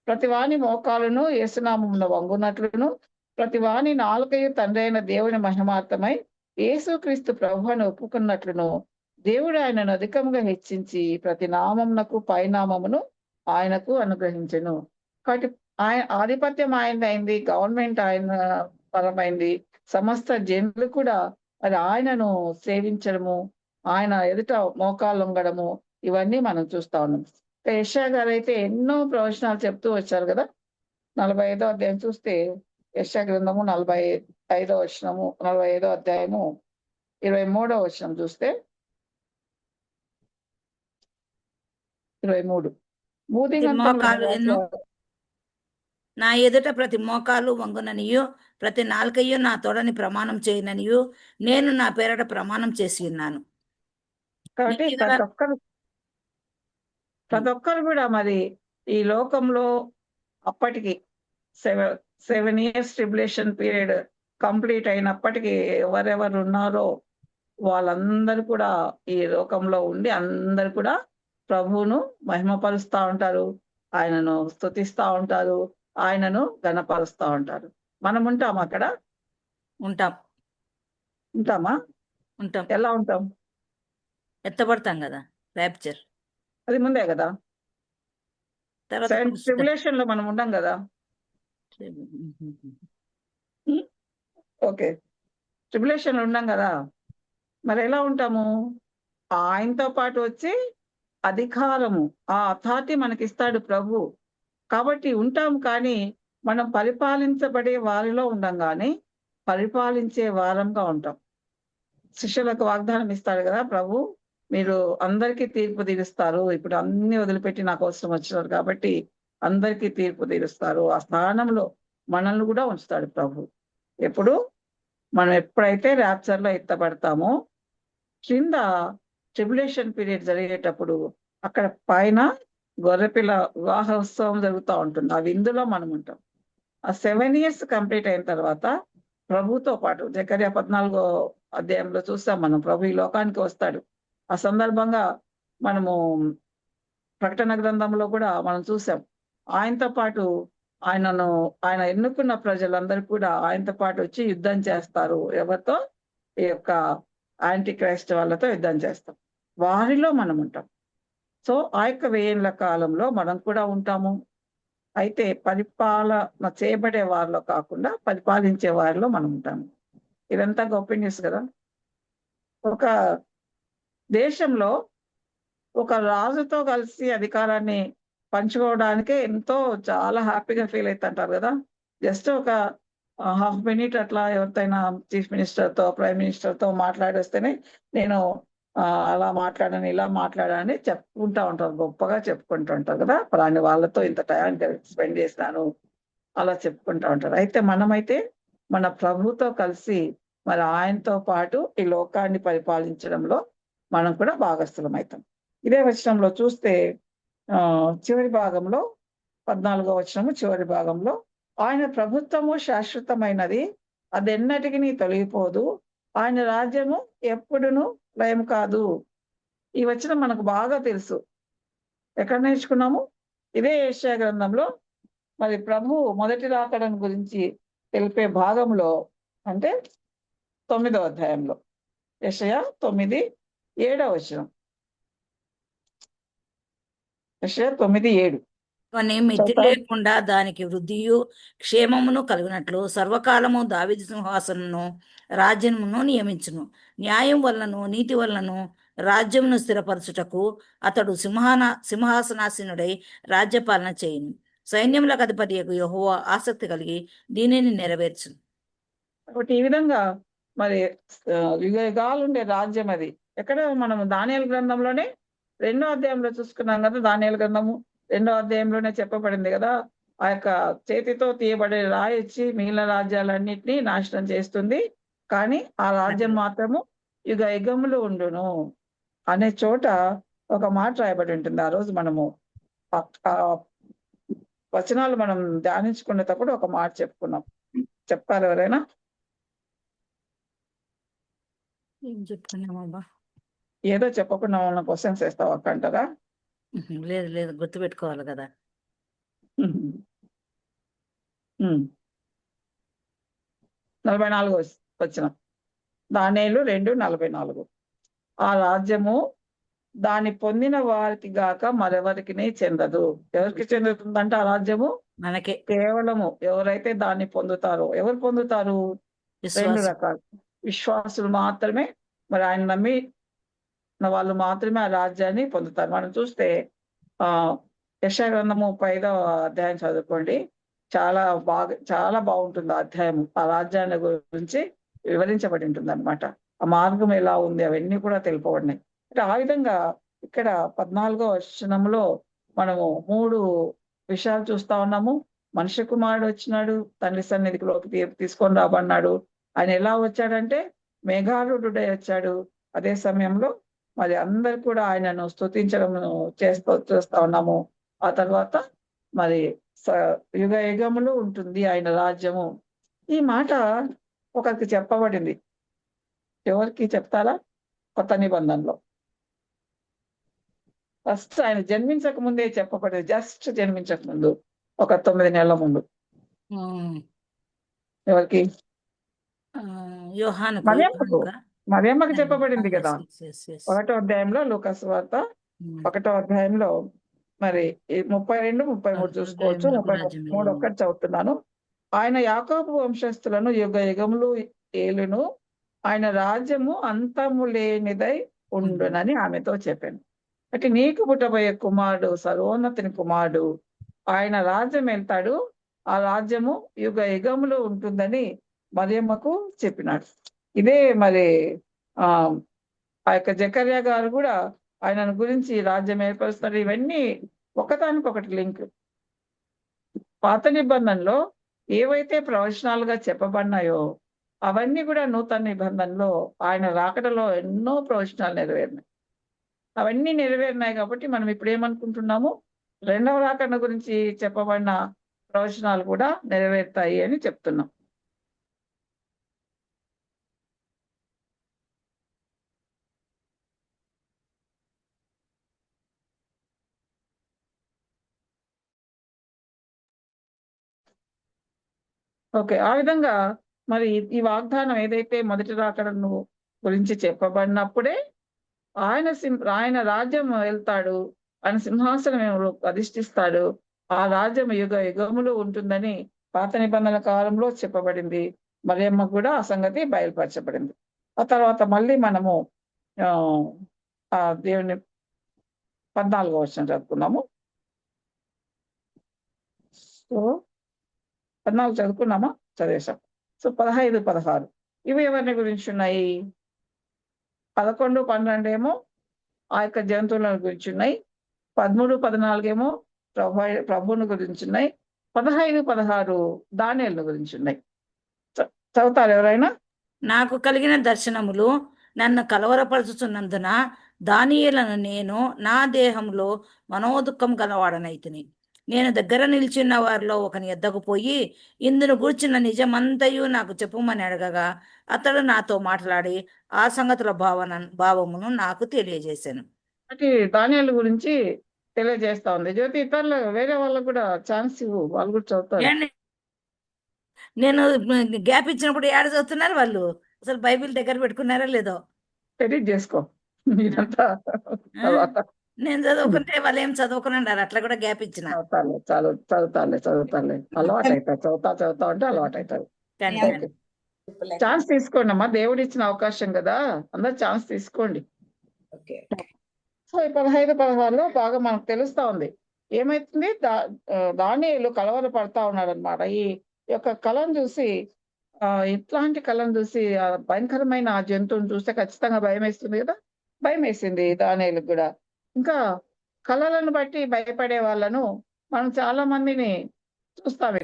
ప్రతివాని మోకాలను యేసునామమున వంగునట్లును, ప్రతివాని నాలుకయు తండ్రి అయిన దేవుని మహిమార్థమై యేసుక్రీస్తు ప్రభువును ఒప్పుకున్నట్లును దేవుడు ఆయనను అధికంగా హెచ్చించి ప్రతి నామమునకు పైనామమును ఆయనకు అనుగ్రహించెను. కాబట్టి ఆయన ఆధిపత్యం ఆయనదైంది, గవర్నమెంట్ ఆయన పరమైంది. సమస్త జనులు కూడా అది ఆయనను సేవించడము, ఆయన ఎదుట మోకాలు వంగడము, ఇవన్నీ మనం చూస్తా ఉన్నాం. యెషయా గారు అయితే ఎన్నో ప్రవచనాలు చెప్తూ వచ్చారు కదా. 45వ అధ్యాయం చూస్తే యెషయా గ్రంథము వచనము, 45వ అధ్యాయము 23వ వచనం చూస్తే 23 భూదిగంతముల మోకాలు ఎన్ను నివాసులారా, నా ఎదుట ప్రతి మోకాలు వంగుననియు ప్రతి నాలుకయ్యు నా తోడని ప్రమాణం చేయననియు నేను నా పేరట ప్రమాణం చేసి ఉన్నాను. కాబట్టి నీతిగల ప్రతి ఒక్కరు కూడా మరి ఈ లోకంలో అప్పటికి 7 years ట్రిబులేషన్ పీరియడ్ కంప్లీట్ అయినప్పటికీ ఎవరెవరు ఉన్నారో వాళ్ళందరూ కూడా ఈ లోకంలో ఉండి అందరు కూడా ప్రభువును మహిమపరుస్తూ ఉంటారు, ఆయనను స్తుతిస్తూ ఉంటారు, ఆయనను గణపరుస్తూ ఉంటారు. మనం ఉంటాం అక్కడ? ఉంటాం ఉంటామా? ఉంటాం ఎలా ఉంటాం? ఎత్తబడతాం కదా, ర్యాప్చర్ అది ముందే కదా. తర్వాత 7 ట్రిబులేషన్ లో మనం ఉండం కదా. ఓకే, ట్రిబులేషన్ లో ఉండం కదా. మరి ఎలా ఉంటాము? ఆయనతో పాటు వచ్చి అధికారము, ఆ అథారిటీ మనకి ఇస్తాడు ప్రభు. కాబట్టి ఉంటాం, కానీ మనం పరిపాలించబడే వారిలో ఉండం, కానీ పరిపాలించే వారంగా ఉంటాం. శిష్యులకు వాగ్దానం ఇస్తాడు కదా ప్రభు, మీరు అందరికీ తీర్పు తీరుస్తారు, ఇప్పుడు అన్ని వదిలిపెట్టి నా కోసం వచ్చినారు కాబట్టి అందరికీ తీర్పు తీరుస్తారు. ఆ స్థానంలో మనల్ని కూడా ఉంచుతాడు ప్రభు. ఎప్పుడు మనం ఎప్పుడైతే ర్యాప్చర్ లో ఎత్తబడతామో, కింద ట్రిబులేషన్ పీరియడ్ జరిగేటప్పుడు అక్కడ పైన గొర్రెపిల్ల వివాహ ఉత్సవం జరుగుతూ ఉంటుంది. ఆ విందులో మనం ఉంటాం. ఆ 7 years కంప్లీట్ అయిన తర్వాత ప్రభుతో పాటు జకర్యా 14వ అధ్యాయంలో చూస్తాం మనం, ప్రభు ఈ లోకానికి వస్తాడు. ఆ సందర్భంగా మనము ప్రకటన గ్రంథంలో కూడా మనం చూసాం, ఆయనతో పాటు ఆయన ఎన్నుకున్న ప్రజలందరూ కూడా ఆయనతో పాటు వచ్చి యుద్ధం చేస్తారు. ఎవరితో? ఈ యొక్క యాంటీ క్రైస్ట్ వాళ్ళతో యుద్ధం చేస్తాం. వారిలో మనం ఉంటాం. సో ఆ యొక్క 1000 ఏళ్ల కాలంలో మనం కూడా ఉంటాము. అయితే పరిపాలన చేయబడే వారిలో కాకుండా పరిపాలించే వారిలో మనం ఉంటాము. ఇదంతా గొప్ప న్యూస్ కదా. ఒక దేశంలో ఒక రాజుతో కలిసి అధికారాన్ని పంచుకోవడానికే చాలా హ్యాపీగా ఫీల్ అవుతుంటారు కదా. జస్ట్ ఒక హాఫ్ మినిట్ అట్లా ఎవరితోనైనా చీఫ్ మినిస్టర్తో, ప్రైమ్ మినిస్టర్తో మాట్లాడేస్తేనే నేను అలా మాట్లాడాను, ఇలా మాట్లాడానని చెప్పుకుంటా ఉంటారు, గొప్పగా చెప్పుకుంటూ ఉంటారు కదా. పలాని వాళ్ళతో ఇంత టైం స్పెండ్ చేసినాను అలా చెప్పుకుంటూ ఉంటారు. అయితే మనమైతే మన ప్రభుతో కలిసి మరి ఆయనతో పాటు ఈ లోకాన్ని పరిపాలించడంలో మనం కూడా భాగస్థులం అవుతాం. ఇదే వచనంలో చూస్తే చివరి భాగంలో 14వ వచనము చివరి భాగంలో, ఆయన ప్రభుత్వము శాశ్వతమైనది, అదెన్నటికి తొలగిపోదు, ఆయన రాజ్యము ఎప్పుడును లయం కాదు. ఈ వచనం మనకు బాగా తెలుసు. ఎక్కడ నేర్చుకున్నాము? ఇదే యెషయా గ్రంథంలో మరి ప్రభు మొదటి రాకడం గురించి తెలిపే భాగంలో, అంటే 9వ అధ్యాయంలో, యెషయా 9:7 వచనం. యెషయా 9:7 కొన్ని మితి లేకుండా దానికి వృద్ధియు క్షేమమును కలిగినట్లు సర్వకాలము దావీదు సింహాసనమును రాజ్యమును నియమించును. న్యాయం వలనను నీతి వలనను రాజ్యమును స్థిరపరచుటకు అతడు సింహాసనాసీనుడై రాజ్యపాలన చేయును. సైన్యములకు అధిపతియగు యెహోవా ఆసక్తి కలిగి దీనిని నెరవేర్చును. కాబట్టి ఈ విధంగా మరి యుగాలు ఉండే రాజ్యం అది. ఎక్కడ మనం దానియేలు గ్రంథంలోనే 2వ అధ్యాయంలో చూసుకున్నాం కదా. దానియేలు గ్రంథము 2వ అధ్యాయంలోనే చెప్పబడింది కదా, ఆ యొక్క చేతితో తీయబడే రాయి వచ్చి మిగిలిన రాజ్యాలన్నింటినీ నాశనం చేస్తుంది, కానీ ఆ రాజ్యం మాత్రము యుగ యుగములు ఉండును అనే చోట ఒక మాట రాయబడి ఉంటుంది. ఆ రోజు మనము వచనాలు మనం ధ్యానించుకునేటప్పుడు ఒక మాట చెప్పుకున్నాం. చెప్పారు ఎవరైనా? ఏం చెప్పుకున్నామబ్బా? ఏదో చెప్పకుండా వాళ్ళ క్వశ్చన్స్ వేస్తావు అక్క అంటారా? లేదు లేదు, గుర్తుపెట్టుకోవాలి కదా. 44 వచనం, దానియేలు 2:44. ఆ రాజ్యము దాన్ని పొందిన వారికి గాక మరెవరికి చెందదు. ఎవరికి చెందుతుందంటే ఆ రాజ్యము మనకే. కేవలము ఎవరైతే దాన్ని పొందుతారో. ఎవరు పొందుతారు? 2 రకాలు. విశ్వాసులు మాత్రమే, మరి ఆయన నమ్మి వాళ్ళు మాత్రమే ఆ రాజ్యాన్ని పొందుతారు. మనం చూస్తే యెషయా గ్రంథము 35వ అధ్యాయం చదువుకోండి. చాలా బాగుంటుంది ఆ అధ్యాయం. ఆ రాజ్యాన్ని గురించి వివరించబడి ఉంటుంది అనమాట. ఆ మార్గం ఎలా ఉంది అవన్నీ కూడా తెలుపబడినాయి. అంటే ఆ విధంగా ఇక్కడ 14వ వచనంలో మనము 3 విషయాలు చూస్తా ఉన్నాము. మనుష్య కుమారుడు వచ్చినాడు, తండ్రి సన్నిధిలోకి తీర్పు తీసుకొని రాబడినాడు. ఆయన ఎలా వచ్చాడంటే మేఘారూఢుడై వచ్చాడు. అదే సమయంలో మరి అందరు కూడా ఆయనను స్తుతించడం చూస్తా ఉన్నాము. ఆ తర్వాత మరి యుగ యుగములు ఉంటుంది ఆయన రాజ్యము. ఈ మాట ఒకరికి చెప్పబడింది. ఎవరికి చెప్తారా? కొత్త నిబంధనలో ఫస్ట్ ఆయన జన్మించక ముందే చెప్పబడింది. జస్ట్ జన్మించక ముందు, ఒక 9 నెలల ముందు. ఉమ్, ఎవరికి? యోహానుకు మరియమ్మకు యోహానుకా? మరియమ్మకు చెప్పబడింది కదా. Yes, yes, yes. 1వ అధ్యాయంలో లూకా సువార్త 1వ అధ్యాయంలో మరి 32, 33 చూసుకోవచ్చు. హృదయములకు రాజ్యం 33 ఒక్కటి చదువుతున్నాను. ఆయన యాకోబు వంశస్థులను యుగ యుగములు ఏలును, ఆయన రాజ్యము అంతము లేనిదై ఉండునని ఆమెతో చెప్పాను. అంటే నీకు పుట్టబోయే కుమారుడు సర్వోన్నతిని కుమారుడు, ఆయన రాజ్యం వెళ్తాడు, ఆ రాజ్యము యుగ యుగములు ఉంటుందని మరియమ్మకు చెప్పినాడు. ఇదే మరి ఆ ఆ యొక్క జకర్యా గారు కూడా ఆయనను గురించి రాజ్యం ఏర్పరుస్తారు. ఇవన్నీ ఒకదానికొకటి లింక్. పాత నిబంధనలో ఏవైతే ప్రవచనాలుగా చెప్పబడినాయో అవన్నీ కూడా నూతన నిబంధనలో ఆయన రాకడలో ఎన్నో ప్రవచనాలు నెరవేరినాయి. అవన్నీ నెరవేరినాయి కాబట్టి మనం ఇప్పుడు ఏమనుకుంటున్నాము, 2వ రాకడ గురించి చెప్పబడిన ప్రవచనాలు కూడా నెరవేరుతాయి అని చెప్తున్నాం. ఓకే. ఆ విధంగా మరి ఈ వాగ్దానం ఏదైతే మొదటి రాకడను గురించి చెప్పబడినప్పుడే ఆయన రాజ్యం వెళ్తాడు, ఆయన సింహాసనం అధిష్ఠిస్తాడు, ఆ రాజ్యం యుగ యుగములు ఉంటుందని పాత నిబంధనల కాలంలో చెప్పబడింది. మరియమ్మ కూడా ఆ సంగతి బయలుపరచబడింది. ఆ తర్వాత మళ్ళీ మనము ఆ దేవుని 14వ వచనం చదువుకున్నాము. సో 14 చదువుకున్నామా? చదివేశాం. సో 15, 16 ఇవి ఎవరిని గురించి ఉన్నాయి? 11, 12 ఏమో ఆ యొక్క జంతువుల గురించి ఉన్నాయి. 13, 14 ఏమో ప్రభువుని గురించి ఉన్నాయి. 15, 16 దానియేలును గురించి ఉన్నాయి. చదువుతారు ఎవరైనా? నాకు కలిగిన దర్శనములు నన్ను కలవరపరుచుతున్నందున దానియేలును నేను నా దేహంలో మనోదుఖం గలవాడనైతిని. నేను దగ్గర నిలిచిన వారిలో ఒకని ఎద్దకు పోయి ఇందును గూర్చిన నిజమంతయు నాకు చెప్పుమని అడగగా అతడు నాతో మాట్లాడి ఆ సంగతుల భావమును నాకు తెలియజేశాను. అంటే దానియేలు గురించి తెలియజేస్తా ఉంది. జ్యోతి, ఇతరులు వేరే వాళ్ళకు కూడా ఛాన్స్ ఇవ్వు, వాళ్ళు కూడా చదువుతారు. నేను గ్యాప్ ఇచ్చినప్పుడు ఏడ చదువుతున్నారు వాళ్ళు? అసలు బైబిల్ దగ్గర పెట్టుకున్నారా లేదో ఎడిట్ చేసుకో మీరంతా. నేను చదువుకుంటే వాళ్ళు ఏం చదువుకున్నారు, అట్లా కూడా గ్యాప్ ఇచ్చిన. చదువుతారులే అలవాటు అవుతారు. చదువుతా ఉంటే అలవాటు అవుతారు. ఛాన్స్ తీసుకోండి అమ్మా, దేవుడు ఇచ్చిన అవకాశం కదా, అందరు ఛాన్స్ తీసుకోండి. సో ఈ 15, 16లో బాగా మనకు తెలుస్తా ఉంది ఏమైతుంది. దానియేలు కలవర పడతా ఉన్నాడు అనమాట. ఈ యొక్క కళను చూసి, ఇట్లాంటి కళను చూసి, భయంకరమైన ఆ జంతువుని చూస్తే ఖచ్చితంగా భయం వేస్తుంది కదా. భయం వేసింది దానియేలుకు కూడా. ఇంకా కళలను బట్టి భయపడే వాళ్ళను మనం చాలా మందిని చూస్తాం.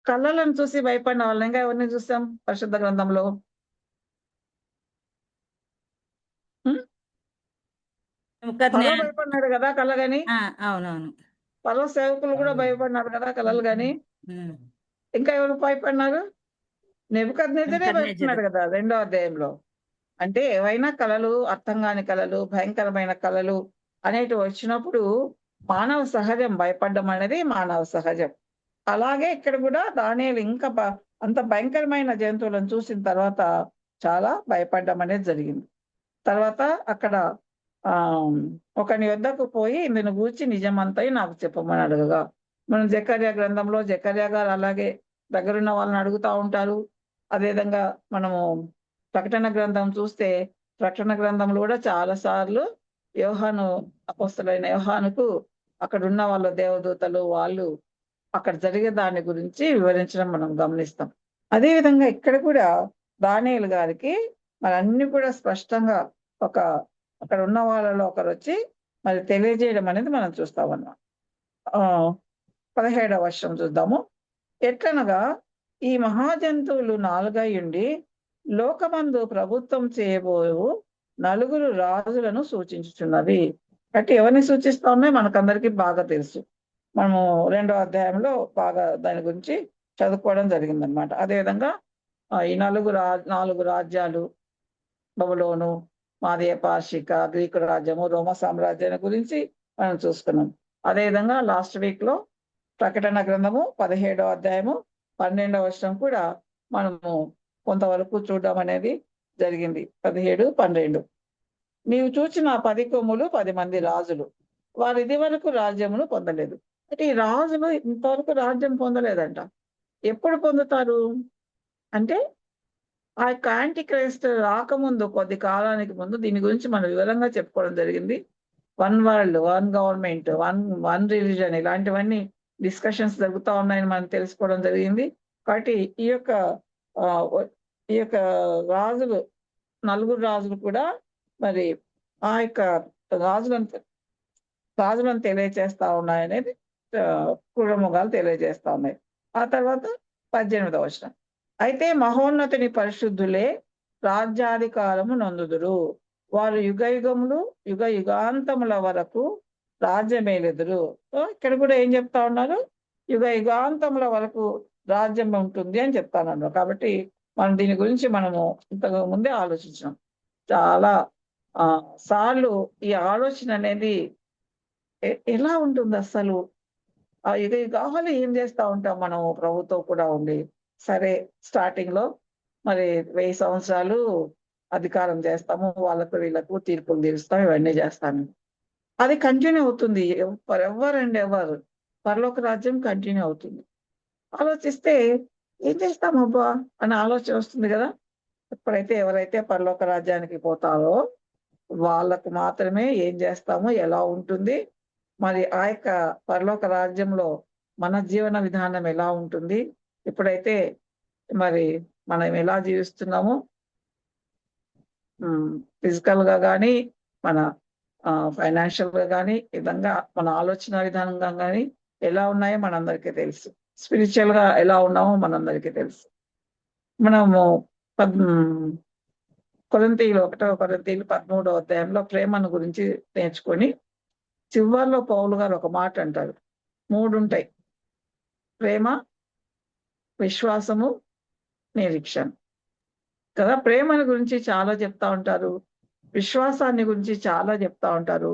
కళలను చూసి భయపడిన వాళ్ళని ఇంకా ఎవరిని చూస్తాం పరిశుద్ధ గ్రంథంలో? ఫరో భయపడినాడు కదా కళగని. అవునవును. ఫరో సేవకులు కూడా భయపడినారు కదా కళలు గాని. ఇంకా ఎవరు భయపడినారు? నెబుకద్నెజరే భయపడినాడు కదా 2వ అధ్యాయంలో. అంటే ఏవైనా కళలు, అర్థం కాని కళలు, భయంకరమైన కళలు అనేటివి వచ్చినప్పుడు మానవ సహజం, భయపడడం అనేది మానవ సహజం. అలాగే ఇక్కడ కూడా దానియేలు ఇంకా అంత భయంకరమైన జంతువులను చూసిన తర్వాత చాలా భయపడడం అనేది జరిగింది. తర్వాత అక్కడ ఒకని వద్దకు పోయి ఇందును గూర్చి నిజమంతయి నాకు చెప్పమని అడగగా, మనం జకర్యా గ్రంథంలో జకర్యా గారు అలాగే దగ్గరున్న వాళ్ళని అడుగుతా ఉంటారు. అదేవిధంగా మనము ప్రకటన గ్రంథం చూస్తే ప్రకటన గ్రంథంలో కూడా చాలా సార్లు యోహాను అపోస్తలుడైన యోహానుకు అక్కడ ఉన్న వాళ్ళ దేవదూతలు వాళ్ళు అక్కడ జరిగే దాని గురించి వివరించడం మనం గమనిస్తాం. అదేవిధంగా ఇక్కడ కూడా దానియేలు గారికి మరి అన్ని కూడా స్పష్టంగా ఒక అక్కడ ఉన్న వాళ్ళలో ఒకరు వచ్చి మరి తెలియజేయడం అనేది మనం చూస్తామన్నమాట. 17వ వర్షం చూద్దాము. ఎట్లనగా ఈ మహాజంతువులు 4 అయ్యుండి లోకమందు ప్రభుత్వం చేయబోవు 4 రాజులను సూచించుచున్నవి. అంటే ఎవరిని సూచిస్తా ఉన్నాయి మనకందరికీ బాగా తెలుసు. మనము 2వ అధ్యాయంలో బాగా దాని గురించి చదువుకోవడం జరిగిందనమాట. అదేవిధంగా ఈ 4 రాజ్యాలు బబులోను, మాదీయ పార్షిక, గ్రీకు రాజ్యము, రోమ సామ్రాజ్యాన్ని గురించి మనం చూసుకున్నాం. అదేవిధంగా లాస్ట్ వీక్ లో ప్రకటన గ్రంథము 17వ అధ్యాయము 12వ వచనం కూడా మనము కొంతవరకు చూడడం అనేది జరిగింది. 17, 12. నీవు చూచిన 10 కొమ్ములు 10 మంది రాజులు, వారు ఇది వరకు రాజ్యమును పొందలేదు. అంటే ఈ రాజులు ఇంతవరకు రాజ్యం పొందలేదంట. ఎప్పుడు పొందుతారు అంటే ఆ యొక్క యాంటీ క్రైస్ట్ రాకముందు కొద్ది కాలానికి ముందు దీని గురించి మనం వివరంగా చెప్పుకోవడం జరిగింది. 1 వరల్డ్, 1 గవర్నమెంట్, వన్ రిలీజన్ ఇలాంటివన్నీ డిస్కషన్స్ జరుగుతూ ఉన్నాయని మనం తెలుసుకోవడం జరిగింది. కాబట్టి ఈ యొక్క రాజులు 4 రాజులు కూడా మరి ఆ యొక్క రాజులను తెలియజేస్తా ఉన్నాయనేది కులముగాలు తెలియజేస్తా ఉన్నాయి. ఆ తర్వాత 18వ వచనం. అయితే మహోన్నతుని పరిశుద్ధులే రాజ్యాధికారము నొందుదురు, వారు యుగ యుగాంతముల వరకు రాజ్యమేలెదురు. ఇక్కడ కూడా ఏం చెప్తా ఉన్నారు? యుగాంతముల వరకు రాజ్యం ఉంటుంది అని చెప్తాను. కాబట్టి మనం దీని గురించి మనము ఇంతకు ముందే ఆలోచించాం. చాలా సార్లు ఈ ఆలోచన అనేది ఎలా ఉంటుంది అసలు? ఆ యుగాలు ఏం చేస్తా ఉంటాం మనం ప్రభుత్వం కూడా ఉండి. సరే, స్టార్టింగ్ లో మరి 1000 సంవత్సరాలు అధికారం చేస్తాము, వాళ్ళకు వీళ్ళకు తీర్పులు తీరుస్తాం, ఇవన్నీ చేస్తాము. అది కంటిన్యూ అవుతుంది. ఎవరు పరలోక రాజ్యం కంటిన్యూ అవుతుంది. ఆలోచిస్తే ఏం చేస్తామబ్బా అనే ఆలోచన వస్తుంది కదా. ఎప్పుడైతే ఎవరైతే పరలోక రాజ్యానికి పోతారో వాళ్ళకు మాత్రమే ఏం చేస్తామో ఎలా ఉంటుంది, మరి ఆ యొక్క పరలోక రాజ్యంలో మన జీవన విధానం ఎలా ఉంటుంది, ఎప్పుడైతే మరి మనం ఎలా జీవిస్తున్నామో ఫిజికల్ గా కానీ మన ఫైనాన్షియల్ గా కానీ విధంగా మన ఆలోచన విధానంగా కానీ ఎలా ఉన్నాయో మనందరికీ తెలుసు. స్పిరిచువల్ గా ఎలా ఉన్నామో మనందరికీ తెలుసు. మనము 1 కొరింథీయులు 13వ అధ్యాయంలో ప్రేమను గురించి నేర్చుకొని చివరిలో పౌలు గారు ఒక మాట అంటారు. 3 ఉంటాయి: ప్రేమ, విశ్వాసము, నిరీక్షణ కదా. ప్రేమను గురించి చాలా చెప్తా ఉంటారు, విశ్వాసాన్ని గురించి చాలా చెప్తా ఉంటారు,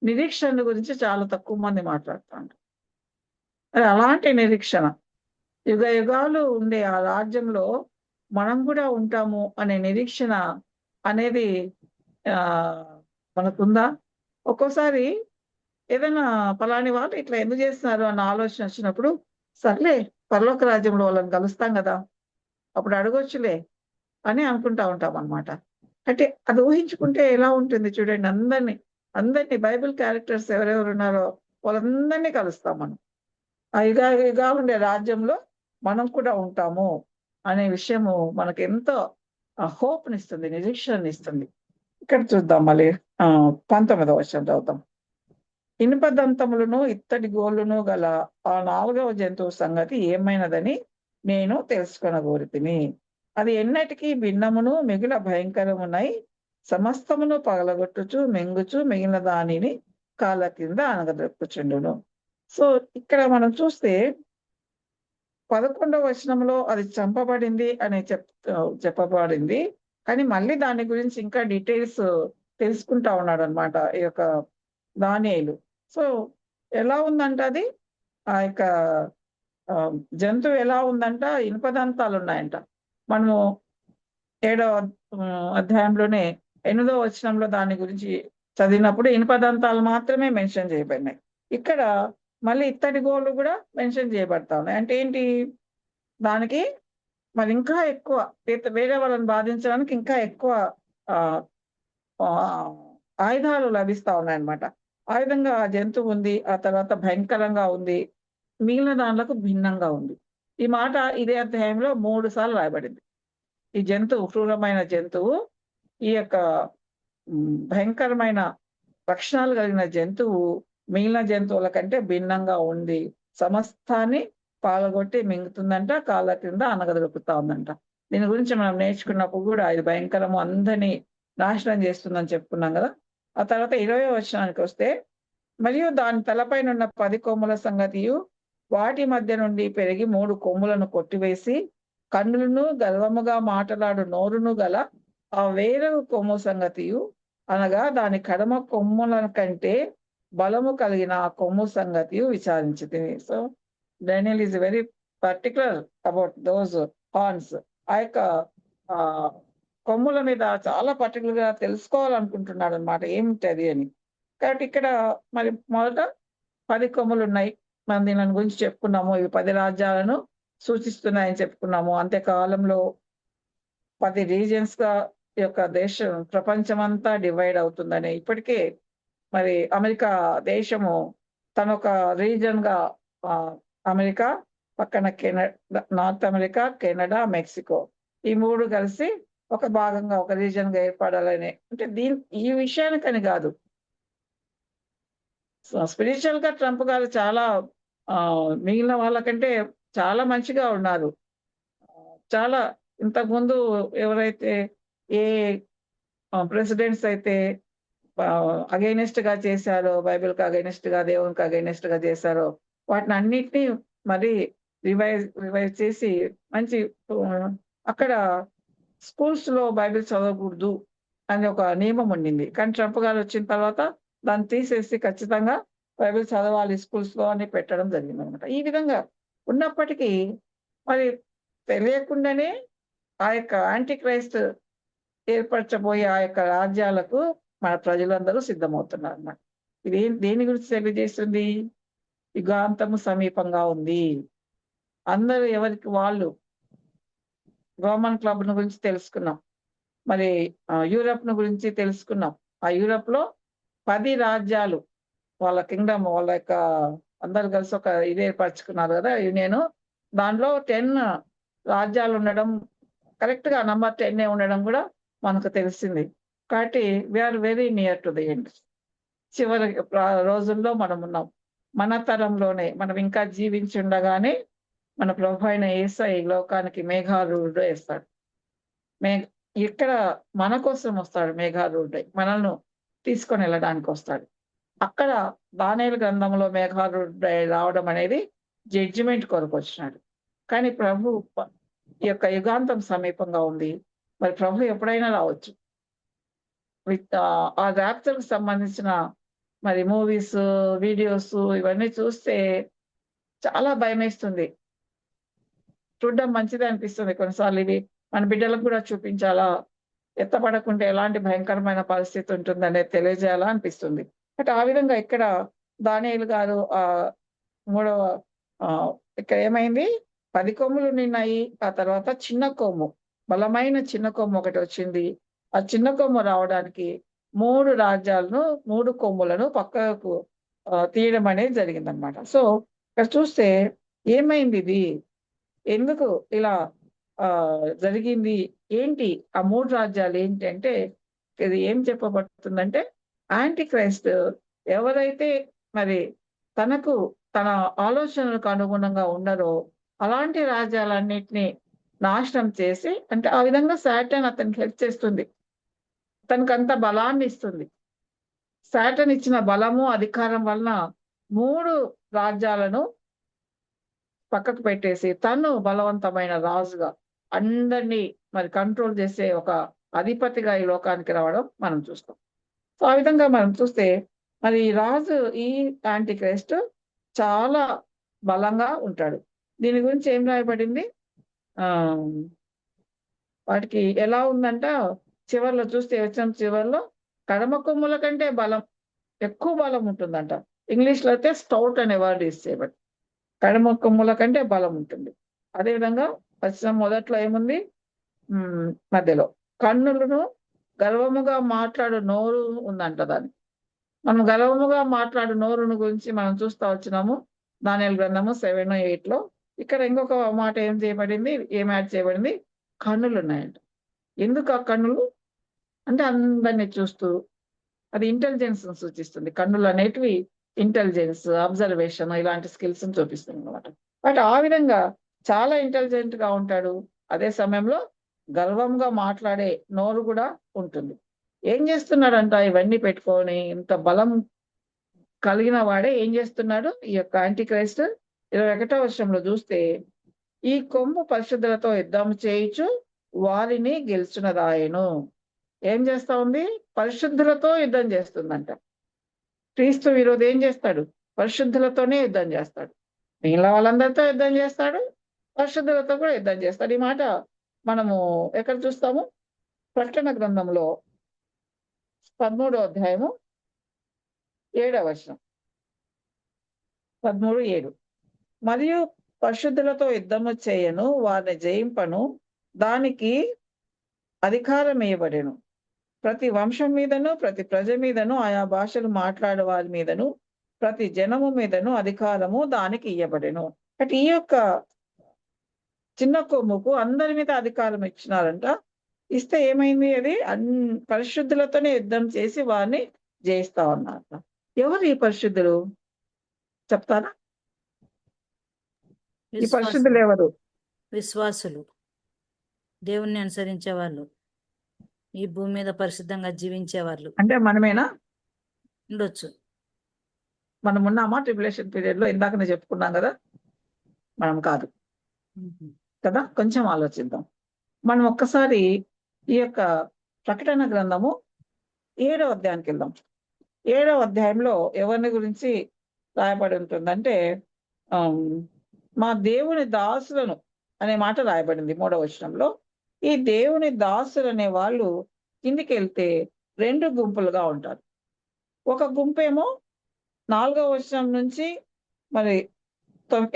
నిరీక్షణ గురించి చాలా తక్కువ మంది మాట్లాడుతూ ఉంటారు. అలాంటి నిరీక్షణ యుగాలు ఉండే ఆ రాజ్యంలో మనం కూడా ఉంటాము అనే నిరీక్షణ అనేది మనకుందా? ఒక్కోసారి ఏదైనా పలాని వాళ్ళు ఇట్లా ఎందుకు చేస్తున్నారు అన్న ఆలోచన వచ్చినప్పుడు, సర్లే పరలోక రాజ్యంలో వాళ్ళని కలుస్తాం కదా, అప్పుడు అడగొచ్చులే అని అనుకుంటా ఉంటాం అన్నమాట. అంటే అది ఊహించుకుంటే ఎలా ఉంటుంది చూడండి. అందరినీ బైబిల్ క్యారెక్టర్స్ ఎవరెవరు ఉన్నారో వాళ్ళందరినీ కలుస్తాం మనం. ఆ యుగాలు ఉండే రాజ్యంలో మనం కూడా ఉంటాము అనే విషయము మనకు ఎంతో హోప్నిస్తుంది, నిరీక్షణనిస్తుంది. ఇక్కడ చూద్దాం మళ్ళీ 19వ వచనం చదువుతాం. ఇనుప దంతములను ఇత్తడి గోళ్ళును గల ఆ 4వ జంతువు సంగతి ఏమైనదని నేను తెలుసుకొనగోరితిని. అది ఎన్నటికీ భిన్నమును మిగిలిన భయంకరమునై సమస్తమును పగలగొట్టుచు మింగుచు మిగిలిన దానిని కాళ్ళ కింద అనగదొక్కుచుండును. సో ఇక్కడ మనం చూస్తే 11వ వచనంలో అది చంపబడింది అని చెప్పబడింది. కానీ మళ్ళీ దాని గురించి ఇంకా డీటెయిల్స్ తెలుసుకుంటా ఉన్నాడు అనమాట ఈ యొక్క దానియేలు. సో ఎలా ఉందంట అది, ఆ యొక్క జంతువు ఎలా ఉందంట, ఇనుపదంతాలు ఉన్నాయంట. మనము 7వ అధ్యాయంలోనే 8వ వచనంలో దాని గురించి చదివినప్పుడు ఇనుపదంతాలు మాత్రమే మెన్షన్ చేయబడినాయి. ఇక్కడ మళ్ళీ ఇత్తడి గోళ్ళు కూడా మెన్షన్ చేయబడతా ఉన్నాయి. అంటే ఏంటి, దానికి మరి ఇంకా ఎక్కువ వేరే వాళ్ళని బాధించడానికి ఇంకా ఎక్కువ ఆ, ఆ, ఆయుధాలు లభిస్తా ఉన్నాయన్నమాట. ఆ విధంగా ఆ జంతువు ఉంది, ఆ తర్వాత భయంకరంగా ఉంది, మిగిలిన దానిలకు భిన్నంగా ఉంది. ఈ మాట ఇదే అధ్యాయంలో 3 సార్లు రాయబడింది. ఈ జంతువు, క్రూరమైన జంతువు, ఈ యొక్క భయంకరమైన లక్షణాలు కలిగిన జంతువు మిగిలిన జంతువుల కంటే భిన్నంగా ఉంది. సమస్తాన్ని పాల్గొట్టి మింగుతుందంట, కాళ్ళ కింద అనగదొరుకుతా ఉందంట. దీని గురించి మనం నేర్చుకున్నప్పుడు కూడా ఇది భయంకరము, అందరినీ నాశనం చేస్తుందని చెప్పుకున్నాం కదా. ఆ తర్వాత 20వ వచనానికి వస్తే, మరియు దాని తలపైనున్న 10 కొమ్ముల సంగతియు, వాటి మధ్య నుండి పెరిగి 3 కొమ్ములను కొట్టివేసి, కన్నులను గర్వముగా మాటలాడు నోరును గల ఆ వేరొక కొమ్ము సంగతియు, అనగా దాని కడమ కొమ్ముల కంటే బలము కలిగిన ఆ కొమ్ము సంగతియు విచారించితిని. So Daniel is very particular about those horns. ఆ యొక్క ఆ కొమ్ముల మీద చాలా పర్టికులర్ గా తెలుసుకోవాలనుకుంటున్నాడు అనమాట, ఏమిటది అని. కాబట్టి ఇక్కడ మరి మొదట 10 కొమ్ములు ఉన్నాయి. మనం దీని గురించి చెప్పుకున్నాము. ఇవి 10 రాజ్యాలను సూచిస్తున్నాయని చెప్పుకున్నాము. అంత్యకాలంలో 10 రీజియన్స్ గా ఈ యొక్క దేశం, ప్రపంచమంతా డివైడ్ అవుతుందని ఇప్పటికే మరి అమెరికా దేశము తనొక రీజన్ గా అమెరికా పక్కన Canada, north America, Canada, Mexico, ఈ 3 కలిసి ఒక భాగంగా, ఒక రీజన్ గా ఏర్పడాలని, అంటే ఈ విషయానికని కాదు, స్పిరిచువల్ గా ట్రంప్ గారు చాలా మిగిలిన వాళ్ళకంటే చాలా మంచిగా ఉన్నారు. చాలా ఇంతకుముందు ఎవరైతే ఏ ప్రెసిడెంట్స్ అయితే అగైనెస్ట్ గా చేశారో, బైబిల్ కి అగైనెస్ట్ గా, దేవునికి అగైనెస్ట్ గా చేశారో, వాటిని అన్నిటినీ మరి రివైజ్ చేసి మంచి అక్కడ స్కూల్స్ లో బైబిల్ చదవకూడదు అని ఒక నియమం ఉండింది. కానీ ట్రంప్ గారు వచ్చిన తర్వాత దాన్ని తీసేసి ఖచ్చితంగా బైబిల్ చదవాలి స్కూల్స్ లో అని పెట్టడం జరిగింది అనమాట. ఈ విధంగా ఉన్నప్పటికీ మరి తెలియకుండానే ఆ యొక్క యాంటీ క్రైస్ట్ ఏర్పరచబోయే ఆ యొక్క రాజ్యాలకు మన ప్రజలందరూ సిద్ధమవుతున్నారు అన్నమాట. ఇది దేని గురించి తెలియజేస్తుంది? యుగాంతము సమీపంగా ఉంది. అందరూ ఎవరికి వాళ్ళు, రోమన్ క్లబ్ ను గురించి తెలుసుకున్నాం, మరి యూరప్ ను గురించి తెలుసుకున్నాం. ఆ యూరప్ లో 10 రాజ్యాలు, వాళ్ళ కింగ్డమ్, వాళ్ళ యొక్క అందరు కలిసి ఒక ఇది ఏర్పరచుకున్నారు కదా, యూనియన్. దానిలో 10 రాజ్యాలు ఉండడం, కరెక్ట్ గా నంబర్ 10 ఉండడం కూడా మనకు తెలిసింది. కాబట్టి we are very near to the end. చివరి రోజుల్లో మనం ఉన్నాం. మన తరంలోనే మనం ఇంకా జీవించి ఉండగానే మన ప్రభు అయిన యేసయ్య ఈ లోకానికి మేఘారూఢుడు వేస్తాడు. ఇక్కడ మన కోసం వస్తాడు మేఘారూఢుడై, మనల్ని తీసుకొని వెళ్ళడానికి వస్తాడు. అక్కడ దానియేలు గ్రంథంలో మేఘారూఢుడై రావడం అనేది జడ్జిమెంట్ కొరకు వచ్చినాడు. కానీ ప్రభు ఈ యొక్క యుగాంతం సమీపంగా ఉంది. మరి ప్రభు ఎప్పుడైనా రావచ్చు. ఆ ర్యాప్చర్ కి సంబంధించిన మరి మూవీస్, వీడియోస్ ఇవన్నీ చూస్తే చాలా భయమేస్తుంది. చూడడం మంచిది అనిపిస్తుంది కొన్నిసార్లు. ఇవి మన బిడ్డలకు కూడా చూపించాలా, ఎత్తపడకుంటే ఎలాంటి భయంకరమైన పరిస్థితి ఉంటుందనేది తెలియజేయాలా అనిపిస్తుంది. బట్ ఆ విధంగా ఇక్కడ దానియేలు గారు మూడవ ఇక్కడ ఏమైంది, 10 కొమ్ములు నిన్నాయి. ఆ తర్వాత చిన్న కొమ్ము, బలమైన చిన్న కొమ్ము ఒకటి వచ్చింది. ఆ చిన్న కొమ్ము రావడానికి 3 రాజ్యాలను, 3 కొమ్ములను పక్కకు తీయడం అనేది జరిగిందనమాట. సో ఇక్కడ చూస్తే ఏమైంది, ఇది ఎందుకు ఇలా జరిగింది, ఏంటి ఆ 3 రాజ్యాలు ఏంటి అంటే, ఇది ఏం చెప్పబడుతుందంటే, యాంటీ క్రైస్ట్ ఎవరైతే మరి తన ఆలోచనలకు అనుగుణంగా ఉండరో అలాంటి రాజ్యాలన్నిటినీ నాశనం చేసి, అంటే ఆ విధంగా సాటన్ అతనికి హెల్ప్ చేస్తుంది, తనకు అంత బలాన్ని ఇస్తుంది. సాటన్ ఇచ్చిన బలము, అధికారం వలన 3 రాజ్యాలను పక్కకు పెట్టేసి తను బలవంతమైన రాజుగా అందరినీ మరి కంట్రోల్ చేసే ఒక అధిపతిగా ఈ లోకానికి రావడం మనం చూస్తాం. సో ఆ విధంగా మనం చూస్తే మరి రాజు, ఈ యాంటీ క్రైస్ట్ చాలా బలంగా ఉంటాడు. దీని గురించి ఏం రాయబడింది, వాటికి ఎలా ఉందంట, చివరిలో చూస్తే వచ్చిన చివరిలో కడమ కొమ్ముల కంటే ఎక్కువ బలం ఉంటుందంట. ఇంగ్లీష్ లో అయితే స్టౌట్ అనే వర్డ్ యూజ్ చేయబడి, కడమ కొమ్ముల కంటే బలం ఉంటుంది. అదేవిధంగా వచనం మొదట్లో ఏముంది? మధ్యలో కన్నులను గర్వముగా మాట్లాడు నోరు ఉందంట దాన్ని. మనం గర్వముగా మాట్లాడు నోరును గురించి మనం చూస్తా వచ్చినాము దానియేలు గ్రంథము 7:8 ఇక్కడ ఇంకొక మాట ఏం యాడ్ చేయబడింది? కన్నులు ఉన్నాయంట. ఎందుకు ఆ కన్నులు అంటే అందరినీ చూస్తూ అది ఇంటెలిజెన్స్ సూచిస్తుంది. కన్నులు అనేటివి ఇంటెలిజెన్స్, అబ్జర్వేషన్ ఇలాంటి స్కిల్స్ చూపిస్తుంది అనమాట. బట్ ఆ విధంగా చాలా ఇంటెలిజెంట్ గా ఉంటాడు. అదే సమయంలో గర్వంగా మాట్లాడే నోరు కూడా ఉంటుంది. ఏం చేస్తున్నాడంట? ఇవన్నీ పెట్టుకొని ఇంత బలం కలిగిన వాడే ఏం చేస్తున్నాడు? ఈ యొక్క యాంటీక్రైస్ట్ 21వ వచనంలో చూస్తే, ఈ కొమ్ము పరిశుద్ధులతో యుద్ధం చేయుచు వారిని గెలుచున్నదాయను. ఏం చేస్తా ఉంది? పరిశుద్ధులతో యుద్ధం చేస్తుందంట. క్రీస్తు విరోధి ఏం చేస్తాడు? పరిశుద్ధులతోనే యుద్ధం చేస్తాడు. మిగిలిన వాళ్ళందరితో యుద్ధం చేస్తాడు, పరిశుద్ధులతో కూడా యుద్ధం చేస్తాడు. ఈ మాట మనము ఎక్కడ చూస్తాము? ప్రకటన గ్రంథంలో 13వ అధ్యాయము 7వ వచనం. 13:7 మరియు పరిశుద్ధులతో యుద్ధము చేయను, వారిని జయింపను, దానికి అధికారం ఇవ్వబడెను. ప్రతి వంశం మీదను, ప్రతి ప్రజ మీదను, ఆయా భాషలు మాట్లాడే వారి మీదను, ప్రతి జనము మీదను అధికారము దానికి ఇవ్వబడెను. అంటే ఈ యొక్క చిన్న కొమ్ముకు అందరి మీద అధికారం ఇచ్చినారంట. ఇస్తే ఏమైంది? అది పరిశుద్ధులతోనే యుద్ధం చేసి వారిని జయిస్తా ఉన్నారంట. ఎవరు ఈ పరిశుద్ధులు చెప్తారా? ఈ పరిశుద్ధులు ఎవరు? విశ్వాసులు, దేవుణ్ణి అనుసరించే వాళ్ళు, ఈ భూమి మీద పరిశుద్ధంగా జీవించే వాళ్ళు. అంటే మనమేనా? ఉండొచ్చు. మనం ఉన్నామా ట్రిబులేషన్ పీరియడ్ లో? ఇందాకనే చెప్పుకున్నాం కదా, మనం కాదు కదా. కొంచెం ఆలోచిద్దాం. మనం ఒక్కసారి ఈ యొక్క ప్రకటన గ్రంథము 7వ అధ్యాయానికి వెళ్దాం. 7వ అధ్యాయంలో ఎవరిని గురించి రాయబడి ఉంటుందంటే, మా దేవుని దాసులను అనే మాట రాయబడింది 3వ వచనంలో. ఈ దేవుని దాసులు అనే వాళ్ళు కిందికి వెళ్తే 2 గుంపులుగా ఉంటారు. ఒక గుంపేమో 4వ వచనం నుంచి మరి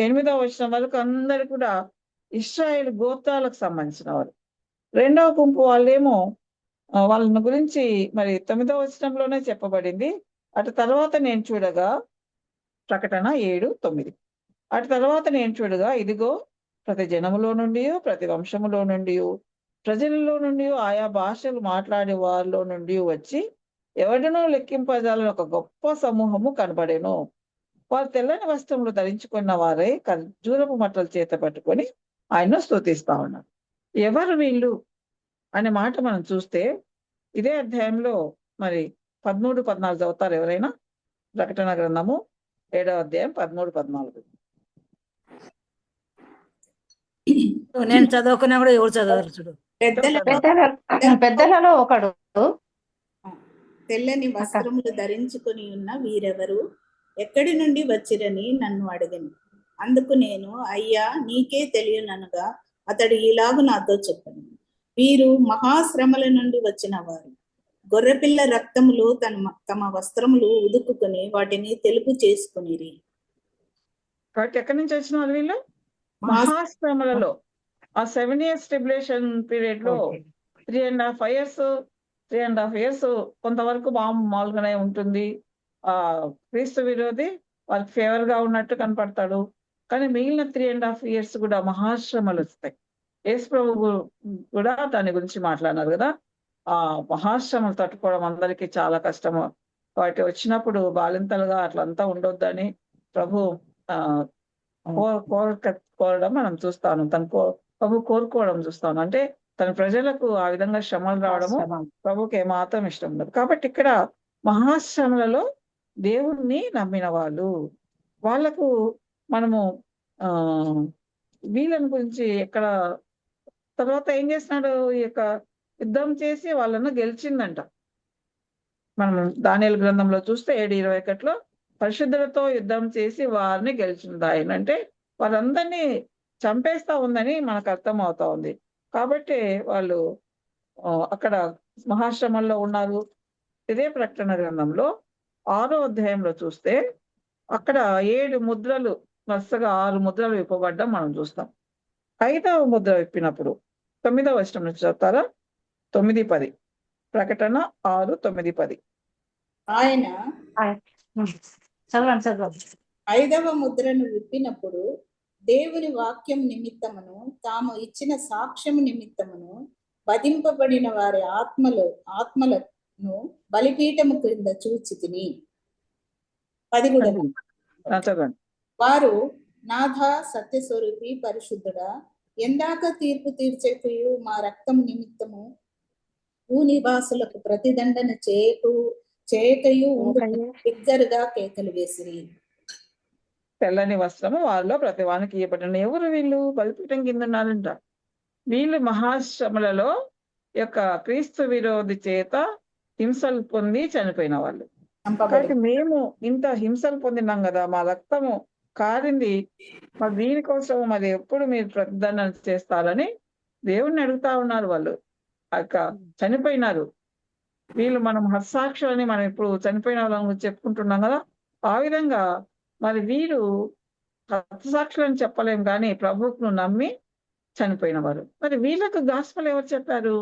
8వ వచనం వరకు అందరు కూడా ఇశ్రాయేలు గోత్రాలకు సంబంధించిన వారు. రెండవ గుంపు వాళ్ళేమో వాళ్ళని గురించి మరి 9వ వచనంలోనే చెప్పబడింది. అటు తర్వాత నేను చూడగా, ప్రకటన 7:9, అటు తర్వాత నేను చూడగా ఇదిగో ప్రతి జనములో నుండి, ప్రతి వంశములో నుండి, ప్రజలలో నుండి, ఆయా భాషలు మాట్లాడే వారిలో నుండి వచ్చి ఎవరినో లెక్కింపజాలని ఒక గొప్ప సమూహము కనబడేను. వారు తెల్లని వస్త్రములు ధరించుకున్న వారే ఖర్జూరపు మట్టలు చేత పట్టుకొని ఆయన్ను స్తుతిస్తా ఉన్నారు. ఎవరు వీళ్ళు అనే మాట మనం చూస్తే ఇదే అధ్యాయంలో మరి 13-14 చదువుతారు ఎవరైనా? ప్రకటన గ్రంథము 7వ అధ్యాయం 13-14. నేను చదువుకున్నా కూడా ఎవరు చదవరు చూడు. పెద్దలలో ఒకడు తెల్లని వస్త్రములు ధరించుకుని ఉన్న వీరెవరు, ఎక్కడి నుండి వచ్చిరని నన్ను అడిగాను. అందుకు నేను, అయ్యా నీకే తెలియననగా అతడు ఈలాగు నాతో చెప్పాను, వీరు మహాశ్రమల నుండి వచ్చిన వారు. గొర్రెపిల్ల రక్తములు తమ వస్త్రములు ఉదుకుని వాటిని తెలుపు చేసుకునిరి. కాబట్టి ఎక్కడి నుంచి వచ్చిన వాళ్ళు వీళ్ళు? మహాశ్రమలలో. ఆ 7 years ట్రిబులేషన్ పీరియడ్ లో 3.5 years కొంతవరకు మామూలుగానే ఉంటుంది. క్రీస్తు విరోధి వాళ్ళకి ఫేవర్ గా ఉన్నట్టు కనపడతాడు. కానీ మిగిలిన 3.5 years కూడా మహాశ్రమలు వస్తాయి. యేసు ప్రభు కూడా దాని గురించి మాట్లాడినారు కదా. ఆ మహాశ్రమలు తట్టుకోవడం అందరికీ చాలా కష్టము. వాటి వచ్చినప్పుడు బాలింతలుగా అట్లంతా ఉండొద్దని ప్రభు కోరడం మనం చూస్తాను. ప్రభు కోరుకోవడం చూస్తాను. అంటే తన ప్రజలకు ఆ విధంగా శ్రమలు రావడము ప్రభుకి ఏమాత్రం ఇష్టం ఉండదు. కాబట్టి ఇక్కడ మహాశ్రమలలో దేవుణ్ణి నమ్మిన వాళ్ళకు మనము వీళ్ళని గురించి ఎక్కడ తర్వాత ఏం చేస్తున్నాడు? ఈ యొక్క యుద్ధం చేసి వాళ్ళను గెలిచిందంట. మనం దానియేలు గ్రంథంలో చూస్తే 7:21 పరిశుద్ధులతో యుద్ధం చేసి వారిని గెలిచింది ఆయన. అంటే వారందరినీ చంపేస్తా ఉందని మనకు అర్థం అవుతా ఉంది. కాబట్టి వాళ్ళు అక్కడ మహాశ్రమంలో ఉన్నారు. ఇదే ప్రకటన గ్రంథంలో 6వ అధ్యాయంలో చూస్తే అక్కడ 7 ముద్రలు, వరుసగా 6 ముద్రలు విప్పబడ్డం మనం చూస్తాం. 5వ ముద్ర విప్పినప్పుడు 9వ వచనం నుంచి చదువుతారా? 9:10. ప్రకటన 6, 9, 10. ఆయన చదవండి. 5వ ముద్రను విప్పినప్పుడు దేవుని వాక్యం నిమిత్తమును తాము ఇచ్చిన సాక్ష్యము నిమిత్తమును వధింపబడిన వారి ఆత్మలను బలిపీఠము క్రింద చూచితిని. 10 కూడా. చదవండి. వారు, నాథ సత్యస్వరూపి పరిశుద్ధుడా, ఎందాక తీర్పు తీర్చేకయు మా రక్తము నిమిత్తము భూనివాసులకు ప్రతిదండన చేయకయు బిగ్గరగా కేకలు వేసిరి. తెల్లని వస్త్రము వారిలో ప్రతి వానికి ఇవ్వబడిన. ఎవరు వీళ్ళు? బలిపీఠం కింద ఉన్నారంట. వీళ్ళు మహాశ్రమలలో యొక్క క్రీస్తు విరోధి చేత హింసలు పొంది చనిపోయిన వాళ్ళు. కాబట్టి మేము ఇంత హింసలు పొందినాం కదా, మా రక్తము కారింది, మరి దీనికోసం మరి ఎప్పుడు మీరు ప్రతిదండన చేస్తారని దేవుణ్ణి అడుగుతా ఉన్నారు. వాళ్ళు చనిపోయినారు. వీళ్ళు మనం హత్సాక్షులని మనం ఇప్పుడు చనిపోయిన వాళ్ళని చెప్పుకుంటున్నాం కదా, ఆ విధంగా మరి వీరు హతసాక్షులని చెప్పలేం కానీ ప్రభువును నమ్మి చనిపోయిన వారు. మరి వీళ్ళకు గాస్పల్ ఎవరు చెప్పారు?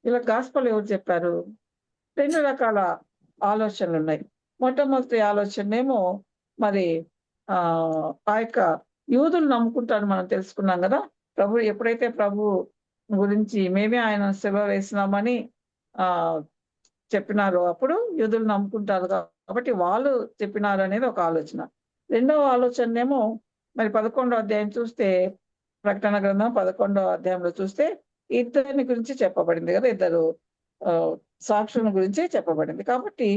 వీళ్ళకి గాస్పల్ ఎవరు చెప్పారు? 2 రకాల ఆలోచనలు ఉన్నాయి. మొట్టమొదటి ఆలోచన ఏమో మరి ఆ యొక్క యూదులు నమ్ముకుంటారు, మనం తెలుసుకున్నాం కదా. ఎప్పుడైతే ప్రభు గురించి మేమే ఆయన సెలవు వేసినామని చెప్పినారో అప్పుడు యూదులు నమ్ముకుంటారు కాబట్టి వాళ్ళు చెప్పినారు అనేది ఒక ఆలోచన. రెండవ ఆలోచన ఏమో మరి 11వ అధ్యాయం చూస్తే, ప్రకటన గ్రంథం 11వ అధ్యాయంలో చూస్తే ఇద్దరిని గురించి చెప్పబడింది కదా, ఇద్దరు సాక్షుల గురించి చెప్పబడింది. కాబట్టి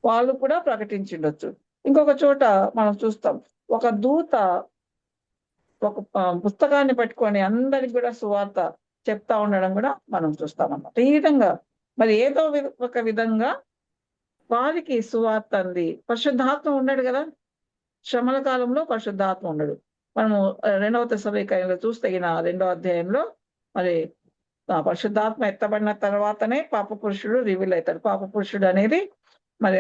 వాళ్ళు కూడా ప్రకటించిండొచ్చు. ఇంకొక చోట మనం చూస్తాం, ఒక దూత ఒక పుస్తకాన్ని పట్టుకొని అందరికి కూడా సువార్త చెప్తా ఉండడం కూడా మనం చూస్తామన్నమాట. ఈ విధంగా మరి ఏదో ఒక విధంగా వారికి సువార్త అంది. పరిశుద్ధాత్మ ఉండడు కదా, శ్రమల కాలంలో పరిశుద్ధాత్మ ఉండడు. మనము 2వ తెస్సలోనికైలో చూస్తే 2వ అధ్యాయంలో మరి పరిశుద్ధాత్మ ఎత్తబడిన తర్వాతనే పాప పురుషుడు రివీల్ అవుతాడు. పాప పురుషుడు అనేది మరి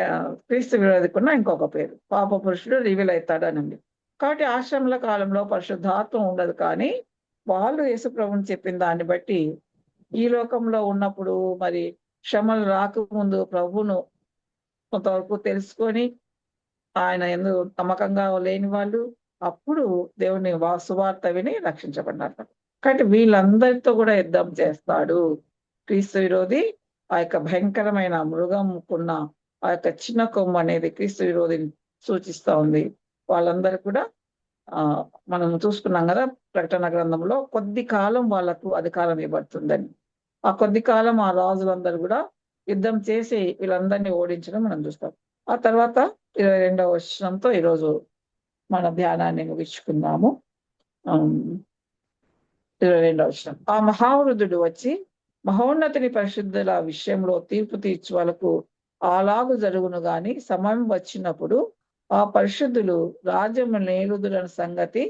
క్రీస్తు విరోధికున్న ఇంకొక పేరు. పాప పురుషుడు రివీల్ అవుతాడు అనండి. కాబట్టి ఆశ్రమల కాలంలో పరిశుద్ధాత్మ ఉండదు, కానీ వాళ్ళు యేసుప్రభుని చెప్పిన దాన్ని బట్టి ఈ లోకంలో ఉన్నప్పుడు మరి శ్రమలు రాకముందు ప్రభువును కొంతవరకు తెలుసుకొని ఆయన ఎందుకు నమ్మకంగా లేని వాళ్ళు అప్పుడు దేవుని సువార్త విని రక్షించబడ్డారు. కాబట్టి వీళ్ళందరితో కూడా యుద్ధం చేస్తాడు క్రీస్తు విరోధి. ఆ యొక్క భయంకరమైన మృగంకున్న ఆ యొక్క చిన్న కొమ్ము అనేది క్రీస్తు విరోధిని సూచిస్తా ఉంది. వాళ్ళందరూ కూడా మనం చూసుకున్నాం కదా ప్రకటన గ్రంథంలో కొద్ది కాలం వాళ్ళకు అధికారం ఇవ్వబడుతుందని. ఆ కొద్ది కాలం ఆ రాజులందరూ కూడా యుద్ధం చేసి వీళ్ళందరినీ ఓడించడం మనం చూస్తాం. ఆ తర్వాత 22వ వచనంతో ఈరోజు మన ధ్యానాన్ని ముగించుకుందాము. 22వ వచనం. ఆ మహావృద్ధుడు వచ్చి మహోన్నతిని పరిశుద్ధుల విషయంలో తీర్పు తీర్చు వాళ్ళకు అలాగు జరుగును గాని సమయం వచ్చినప్పుడు ఆ పరిశుద్ధులు రాజ్యము నేలుదురన్న సంగతి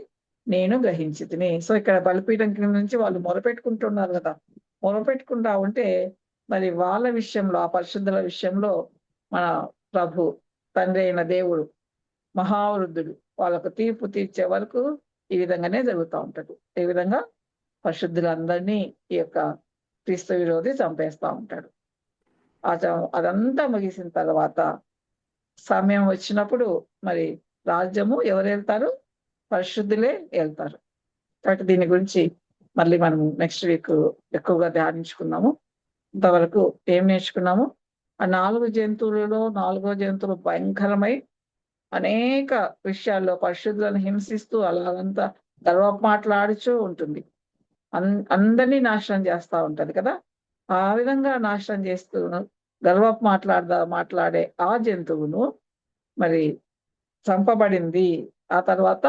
నేను గ్రహించితిని. సో ఇక్కడ బలిపీఠం కింద నుంచి వాళ్ళు మొరపెట్టుకుంటున్నారు కదా, మొరపెట్టుకుంటా ఉంటే మరి వాళ్ళ విషయంలో ఆ పరిశుద్ధుల విషయంలో మన ప్రభు తండ్రి అయిన దేవుడు మహావృద్ధుడు వాళ్ళకు తీర్పు తీర్చే వరకు ఈ విధంగానే జరుగుతూ ఉంటది. ఈ విధంగా పరిశుద్ధులందరినీ ఈ యొక్క క్రీస్తు విరోధి చంపేస్తా ఉంటాడు. అదంతా ముగిసిన తర్వాత సమయం వచ్చినప్పుడు మరి రాజ్యము ఎవరు వెళ్తారు? పరిశుద్ధులే వెళ్తారు. కాబట్టి దీని గురించి మళ్ళీ మనము నెక్స్ట్ వీక్ ఎక్కువగా ధ్యానించుకున్నాము. ఇంతవరకు ఏం నేర్చుకున్నాము? ఆ 4 జంతువులలో 4వ జంతువు భయంకరమై అనేక విషయాల్లో పరిశుద్ధులను హింసిస్తూ అలాగంతా గర్వపు మాట్లాడుచూ ఉంటుంది. అందరినీ నాశనం చేస్తా ఉంటది కదా. ఆ విధంగా నాశనం చేస్తూ గర్వపు మాట్లాడే ఆ జంతువును మరి చంపబడింది. ఆ తర్వాత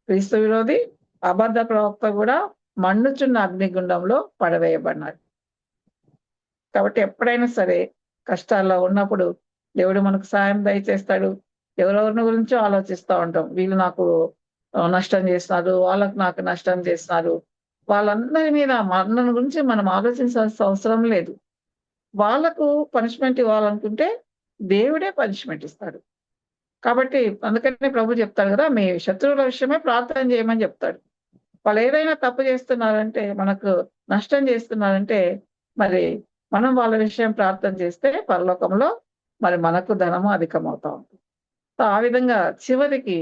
క్రీస్తు విరోధి అబద్ధ ప్రవక్త కూడా మండుచున్న అగ్నిగుండంలో పడవేయబడినాడు. కాబట్టి ఎప్పుడైనా సరే కష్టాల్లో ఉన్నప్పుడు దేవుడు మనకు సాయం దయచేస్తాడు. ఎవరెవరిని గురించో ఆలోచిస్తూ ఉంటాం, వీళ్ళు నాకు నష్టం చేస్తున్నారు, వాళ్ళకు నాకు నష్టం చేస్తున్నారు. వాళ్ళందరి మీద మన గురించి మనం ఆలోచించాల్సిన అవసరం లేదు. వాళ్ళకు పనిష్మెంట్ ఇవ్వాలనుకుంటే దేవుడే పనిష్మెంట్ ఇస్తాడు. కాబట్టి అందుకనే ప్రభు చెప్తాడు కదా, మీ శత్రువుల విషయమే ప్రార్థన చేయమని చెప్తాడు. వాళ్ళు ఏదైనా తప్పు చేస్తున్నారంటే, మనకు నష్టం చేస్తున్నారంటే, మరి మనం వాళ్ళ విషయం ప్రార్థన చేస్తే పరలోకంలో మరి మనకు ధనము అధికమవుతా ఉంటుంది. సో ఆ విధంగా చివరికి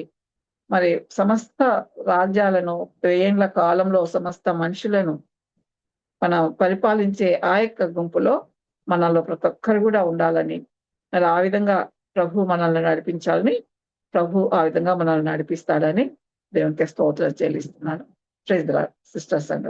మరి సమస్త రాజ్యాలను, ఏండ్ల కాలంలో సమస్త మనుషులను మనం పరిపాలించే ఆ యొక్క గుంపులో మనలో ప్రతి ఒక్కరు కూడా ఉండాలని, మరి ఆ విధంగా ప్రభు మనల్ని నడిపించాలని, ప్రభు ఆ విధంగా మనల్ని నడిపిస్తాడని దేవునికి స్తోత్రం చెల్లిస్తున్నాను. Praise the Lord sisters and